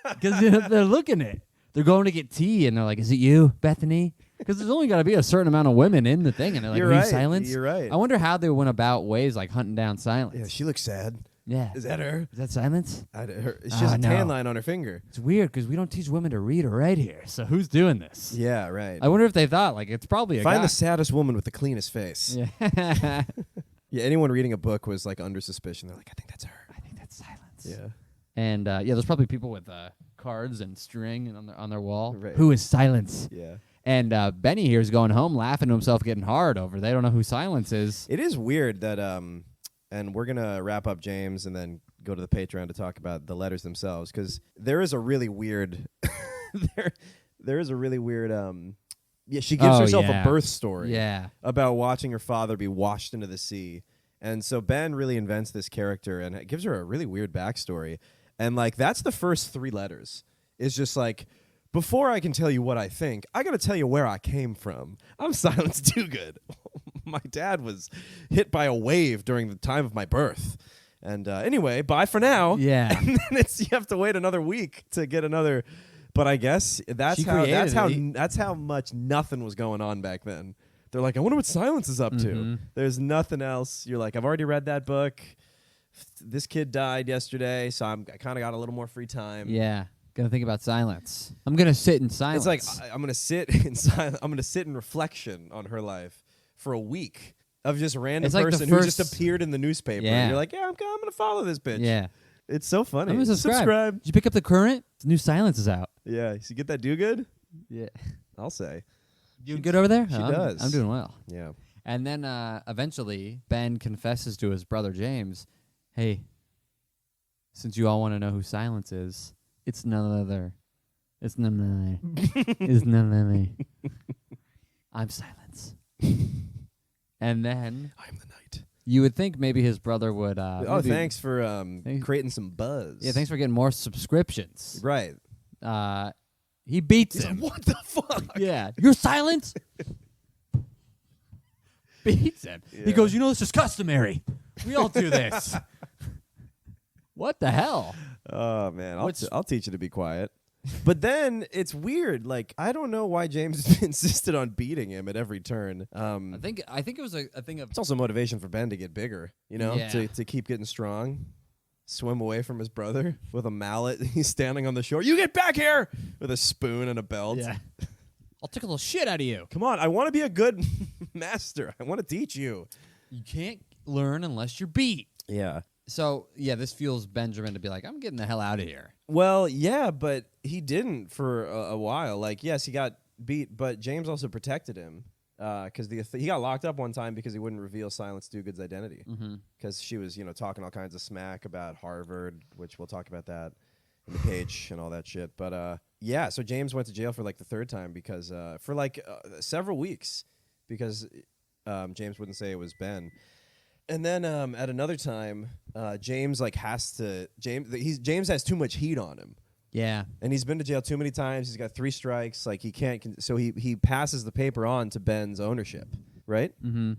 because they're looking it. They're going to get tea, and they're like, "Is it you, Bethany?" Because there's only got to be a certain amount of women in the thing, and they're like, You're right. Silence? You're right. I wonder how they went about ways like hunting down Silence. Yeah, she looks sad. Yeah. Is that her? Is that Silence? It's just a tan line on her finger. It's weird because we don't teach women to read or write here. So who's doing this? Yeah, right. I wonder if they thought like it's probably a Find guy. the saddest woman with the cleanest face. Yeah. Yeah, anyone reading a book was like under suspicion. They're like, I think that's her. I think that's Silence. Yeah. And there's probably people with cards and string and on their wall. Right. Who is Silence? Yeah. And Benny here is going home laughing to himself, getting hard over. They don't know who Silence is. It is weird that and we're gonna wrap up James and then go to the Patreon to talk about the letters themselves, because there is a really weird there is a really weird she gives herself a birth story about watching her father be washed into the sea. And so Ben really invents this character and it gives her a really weird backstory. And like that's the first 3 letters. It's just like, before I can tell you what I think, I got to tell you where I came from. I'm Silence Dogood. My dad was hit by a wave during the time of my birth. And anyway, bye for now. Yeah. And then you have to wait another week to get another. But I guess that's how much nothing was going on back then. They're like, I wonder what Silence is up to. There's nothing else. You're like, I've already read that book. This kid died yesterday, so I kind of got a little more free time. Yeah. Gonna think about Silence. I'm gonna sit in silence. It's like I'm gonna sit in silence. I'm gonna sit in reflection on her life for a week of just random person who just appeared in the newspaper. Yeah. You're like, yeah, I'm gonna follow this bitch. Yeah. It's so funny. I'm gonna subscribe. Did you pick up The Current? The new Silence is out. Yeah. So you get that Dogood? Yeah. I'll say. Doing good over there? She does. I'm doing well. Yeah. And then eventually Ben confesses to his brother James, hey, since you all want to know who Silence is, it's none other. It's none other. It's none other. I'm Silence. And then I'm the night. You would think maybe his brother would. Thanks for creating some buzz. Yeah, thanks for getting more subscriptions. Right. He beats He's him. like, what the fuck? Yeah. You're Silence? Beats him. Yeah. He goes, it's just customary. We all do this. What the hell? Oh, man. I'll teach you to be quiet. But then it's weird. Like, I don't know why James insisted on beating him at every turn. I think it was a thing of... It's also motivation for Ben to get bigger, to keep getting strong. Swim away from his brother with a mallet. He's standing on the shore. You get back here! With a spoon and a belt. Yeah. I'll tickle the shit out of you. Come on, I want to be a good master. I want to teach you. You can't learn unless you're beat. Yeah. So, yeah, this fuels Benjamin to be like, I'm getting the hell out of here. Well, yeah, but he didn't for a while. Like, yes, he got beat, but James also protected him because he got locked up one time because he wouldn't reveal Silence Dogood's identity because she was, talking all kinds of smack about Harvard, which we'll talk about that in the page and all that shit. But, yeah, so James went to jail for, like, the third time because for, like, several weeks because James wouldn't say it was Ben. And then at another time, James James has too much heat on him. Yeah. And he's been to jail too many times. He's got 3 strikes. Like he can't. So he passes the paper on to Ben's ownership, right? Mm-hmm.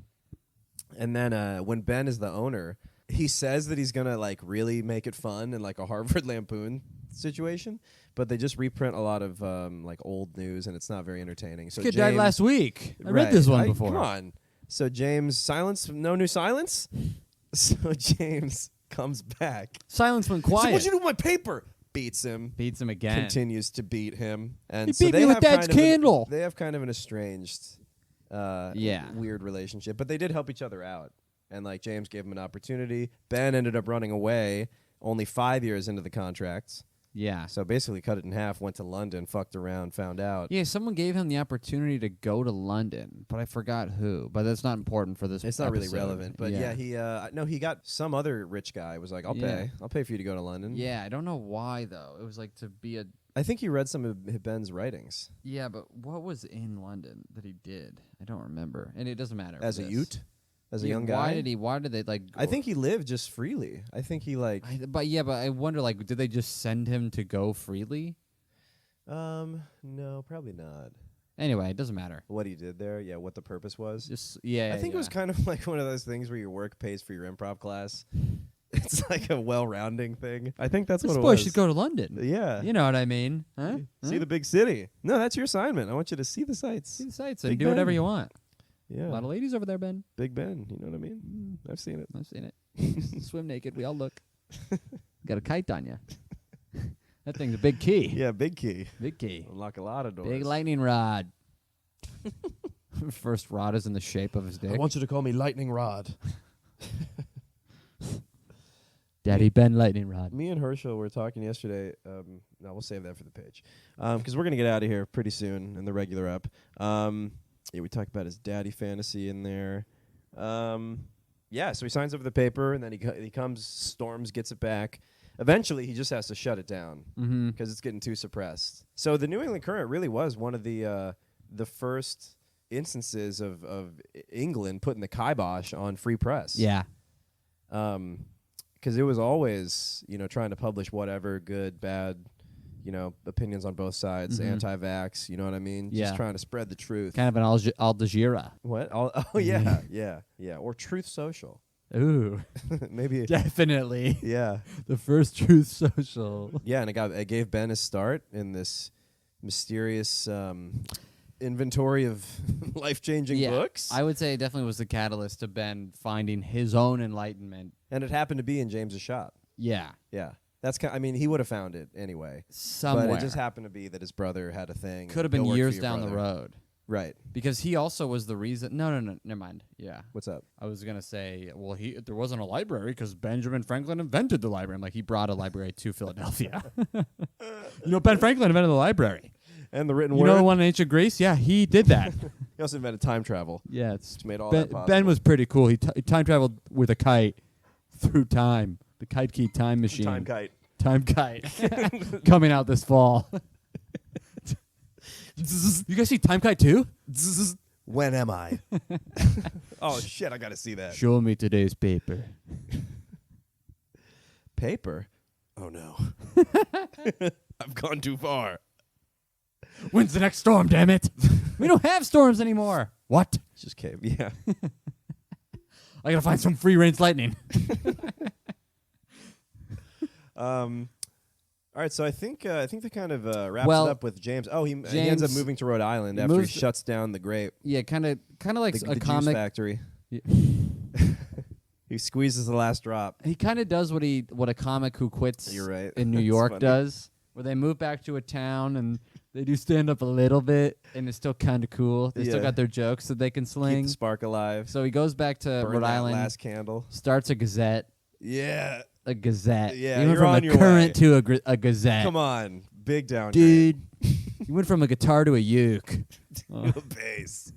And then when Ben is the owner, he says that he's gonna like really make it fun in like a Harvard Lampoon situation, but they just reprint a lot of like old news, and it's not very entertaining. So Kid died last week. I read Right. this one before. Come on. So James, no new silence? So James comes back. Silence went quiet. So what'd you do with my paper? Beats him. Beats him again. Continues to beat him. And He so beat they me with have Dad's kind of candle. they have kind of an estranged, weird relationship. But they did help each other out. And like James gave him an opportunity. Ben ended up running away only 5 years into the contracts. Yeah. So basically cut it in half, went to London, fucked around, found out. Yeah, someone gave him the opportunity to go to London, but I forgot who. But that's not important for this It's not really episode. relevant. But yeah, he got some other rich guy was like, I'll pay for you to go to London. Yeah, I don't know why, though. It was like to be a... I think he read some of Ben's writings. Yeah, but what was in London that he did? I don't remember. And it doesn't matter. As a youth? As a young guy? Why did they, like... I think he lived just freely. I think he, like... But I wonder, like, did they just send him to go freely? No, probably not. Anyway, it doesn't matter. What he did there? Yeah, what the purpose was? I think it was kind of like one of those things where your work pays for your improv class. It's like a well-rounding thing. I think that's what it was. This boy should go to London. Yeah. You know what I mean? Huh? See the big city. No, that's your assignment. I want you to see the sights. See the sights Big and do Ben. whatever you want. Yeah. A lot of ladies over there, Ben. Big Ben, you know what I mean? I've seen it. I've seen it. Swim naked. We all look. Got a kite on you. That thing's a big key. Yeah, big key. Big key. Unlock a lot of doors. Big lightning rod. First rod is in the shape of his dick. I want you to call me Lightning Rod. Daddy Ben Lightning Rod. Me and Herschel were talking yesterday. No, we'll save that for the page. Because we're going to get out of here pretty soon in the regular up. Yeah, we talked about his daddy fantasy in there. Yeah, so he signs over the paper, and then he comes, storms, gets it back. Eventually, he just has to shut it down because it's getting too suppressed. So the New England Courant really was one of the first instances of England putting the kibosh on free press. Yeah. Because it was always, trying to publish whatever, good, bad, opinions on both sides, anti-vax, you know what I mean? Yeah. Just trying to spread the truth. Kind of an Al Jazeera. What? Oh, yeah. Or Truth Social. Ooh. Maybe. Definitely. Yeah. The first Truth Social. Yeah, and it gave Ben a start in this mysterious inventory of life-changing books. I would say it definitely was the catalyst to Ben finding his own enlightenment. And it happened to be in James's shop. Yeah. Yeah. He would have found it anyway. Somewhere. But it just happened to be that his brother had a thing. Could have been years down the road. Right. Because he also was the reason... No, never mind. Yeah. What's up? I was going to say, well, there wasn't a library because Benjamin Franklin invented the library. I'm like, he brought a library to Philadelphia. Ben Franklin invented the library. And the written word. You know the one in ancient Greece? Yeah, he did that. He also invented time travel. Yeah. Which made all that possible. Ben was pretty cool. He time traveled with a kite through time. The Kite Key Time Machine. Time kite. Time kite. Coming out this fall. You guys see Time Kite too? When am I? Oh, shit, I got to see that. Show me today's paper. Paper? Oh, no. I've gone too far. When's the next storm, damn it? We don't have storms anymore. What? Just came, yeah. I gotta find some free range lightning. All right, so I think that kind of wraps it up with James. Oh, he ends up moving to Rhode Island after he shuts down the grape. Yeah, kind of like the a comic juice factory. Yeah. He squeezes the last drop. He kind of does what a comic who quits You're right. in New York does. where they move back to a town and they do stand up a little bit, and it's still kind of cool. They still got their jokes that they can sling. Keep the spark alive. So he goes back to Burn Rhode that Island. last candle. Starts a Gazette. Yeah. A Gazette. Yeah, you went you're from on a your current way. to a Gazette. Come on. Big downgrade. Dude. You went from a guitar to a uke. To a bass.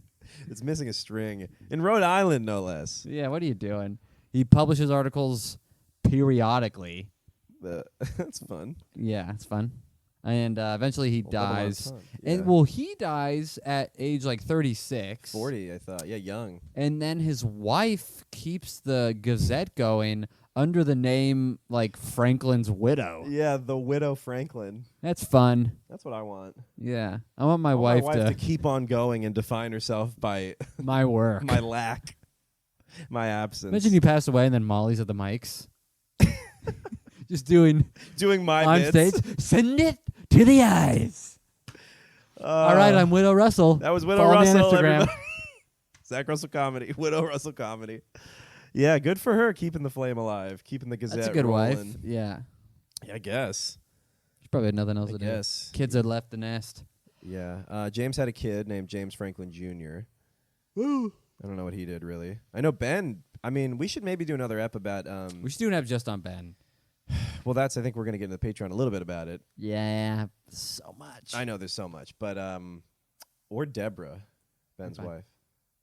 It's missing a string. In Rhode Island, no less. Yeah, what are you doing? He publishes articles periodically. That's fun. Yeah, it's fun. And eventually he dies. Yeah. And he dies at age like 36. 40, I thought. Yeah, young. And then his wife keeps the Gazette going under the name like Franklin's widow. Yeah, the widow Franklin. That's fun. That's what I want. Yeah. I want my I want wife my wife to keep on going and define herself by my work. my lack, my absence. Imagine you pass away and then Molly's at the mics. Just doing my on bits. stage. Send it to the eyes. All right, I'm Widow Russell. That was Widow Follow Russell. me on Instagram. Everybody. Zach Russell Comedy. Widow Russell Comedy. Yeah, good for her keeping the flame alive, keeping the Gazette That's a good rolling. wife. Yeah. I guess. She probably had nothing else to Yes. do. Kids had left the nest. Yeah. James had a kid named James Franklin Jr. Woo. I don't know what he did, really. I know Ben. I mean, we should maybe do another ep about... We should do an ep just on Ben. Well, I think we're going to get into the Patreon a little bit about it. Yeah, so much. I know there's so much. But, or Deborah, Ben's wife.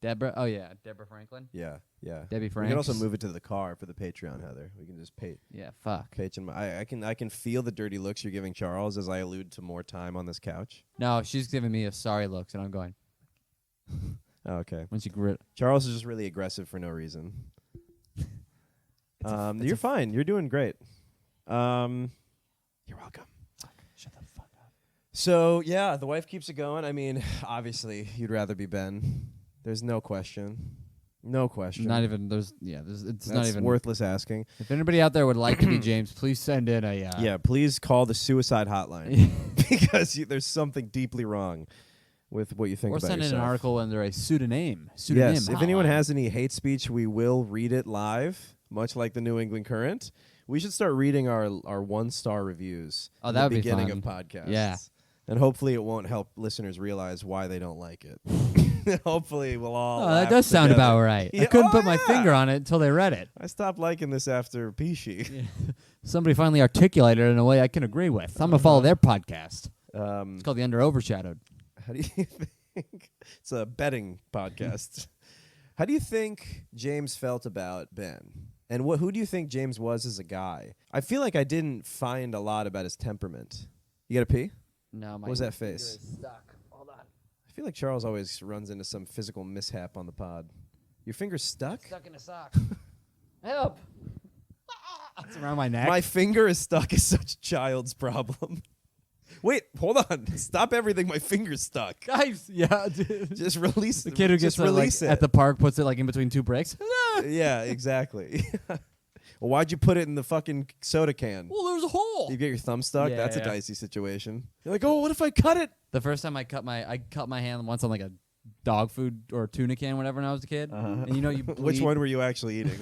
Deborah? Oh, yeah. Deborah Franklin? Yeah. Debbie We Franks? can also move it to the car for the Patreon, Heather. We can just pay. Yeah, fuck. Patreon. I can feel the dirty looks you're giving Charles as I allude to more time on this couch. No, she's giving me a sorry looks, and I'm going. Oh, okay. When she grit. Charles is just really aggressive for no reason. You're fine. You're doing great. You're welcome. Shut the fuck up. So, yeah, the wife keeps it going. I mean, obviously, you'd rather be Ben. There's no question. No question. Not even, it's That's not even worthless asking. If anybody out there would like to be James, please send in a. Yeah, please call the suicide hotline because there's something deeply wrong with what you think about yourself. Or send in an article under a pseudonym. Yes, if anyone hotline. has any hate speech, we will read it live, much like the New England Current. We should start reading our 1-star reviews Oh, at that the would be beginning fun. of podcasts. Yeah. And hopefully it won't help listeners realize why they don't like it. Hopefully we'll all Oh, laugh that does sound together. about right. Yeah. I couldn't Oh, put my yeah. finger on it until they read it. I stopped liking this after Peachy. Yeah. Somebody finally articulated it in a way I can agree with. I'm going to follow their podcast. It's called The Overshadowed. How do you think? It's a betting podcast. How do you think James felt about Ben? And who do you think James was as a guy? I feel like I didn't find a lot about his temperament. You got to pee? No, my What was that finger face? is stuck. Hold on. I feel like Charles always runs into some physical mishap on the pod. Your finger's stuck? Stuck in a sock. Help. It's around my neck. My finger is stuck is such a child's problem. Wait, hold on. Stop everything. My finger's stuck. Guys, yeah. Dude. Just release The kid who gets just release it. at the park puts it like in between two bricks. Yeah, exactly. Well, why'd you put it in the fucking soda can? Well, there's a hole. You get your thumb stuck? Yeah, That's yeah. a dicey situation. You're like, oh, what if I cut it? The first time I cut my hand once on like a dog food or tuna can, whatever, when I was a kid. And you know you bleed. Which one were you actually eating?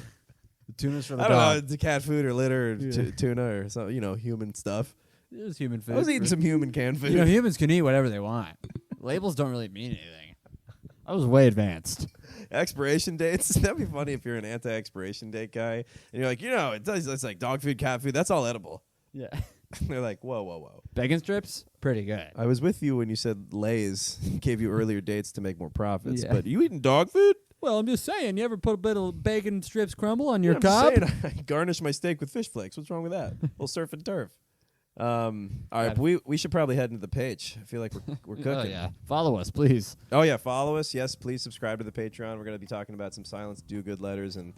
The tuna's for the I don't dog. know, the cat food or litter or tuna or some, human stuff. It was human food. I was eating some human canned food. You know, humans can eat whatever they want. Labels don't really mean anything. I was way advanced. Expiration dates. That'd be funny if you're an anti-expiration date guy and you're like, it's like dog food, cat food. That's all edible. Yeah. They're like, whoa. Bacon strips, pretty good. I was with you when you said Lay's gave you earlier dates to make more profits. Yeah. But you eating dog food? Well, I'm just saying, you ever put a bit of bacon strips crumble on your I'm just cob? saying, I garnish my steak with fish flakes. What's wrong with that? Little surf and turf. All right, but we should probably head into the page. I feel like we're cooking. Oh, yeah. Follow us, please. Oh, yeah, follow us. Yes, please subscribe to the Patreon. We're going to be talking about some silence, do-good letters, and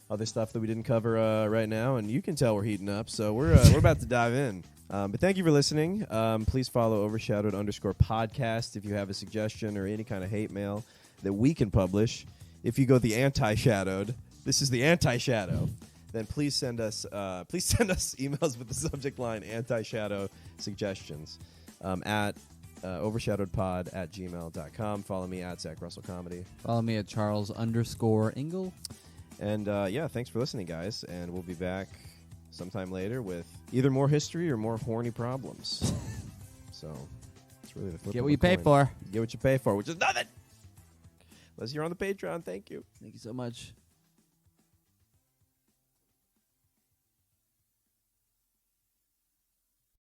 other stuff that we didn't cover right now. And you can tell we're heating up, so we're about to dive in. But thank you for listening. Please follow Overshadowed_podcast if you have a suggestion or any kind of hate mail that we can publish. If you go the anti-shadowed, this is the anti-shadow, then please send us emails with the subject line anti-shadow suggestions at overshadowedpod@gmail.com. Follow me at Zach Russell Comedy. Follow me at Charles_Engle. And thanks for listening, guys. And we'll be back sometime later with either more history or more horny problems. So it's really the flip. Get what you pay for. Get what you pay for, which is nothing. Unless you're on the Patreon, thank you. Thank you so much.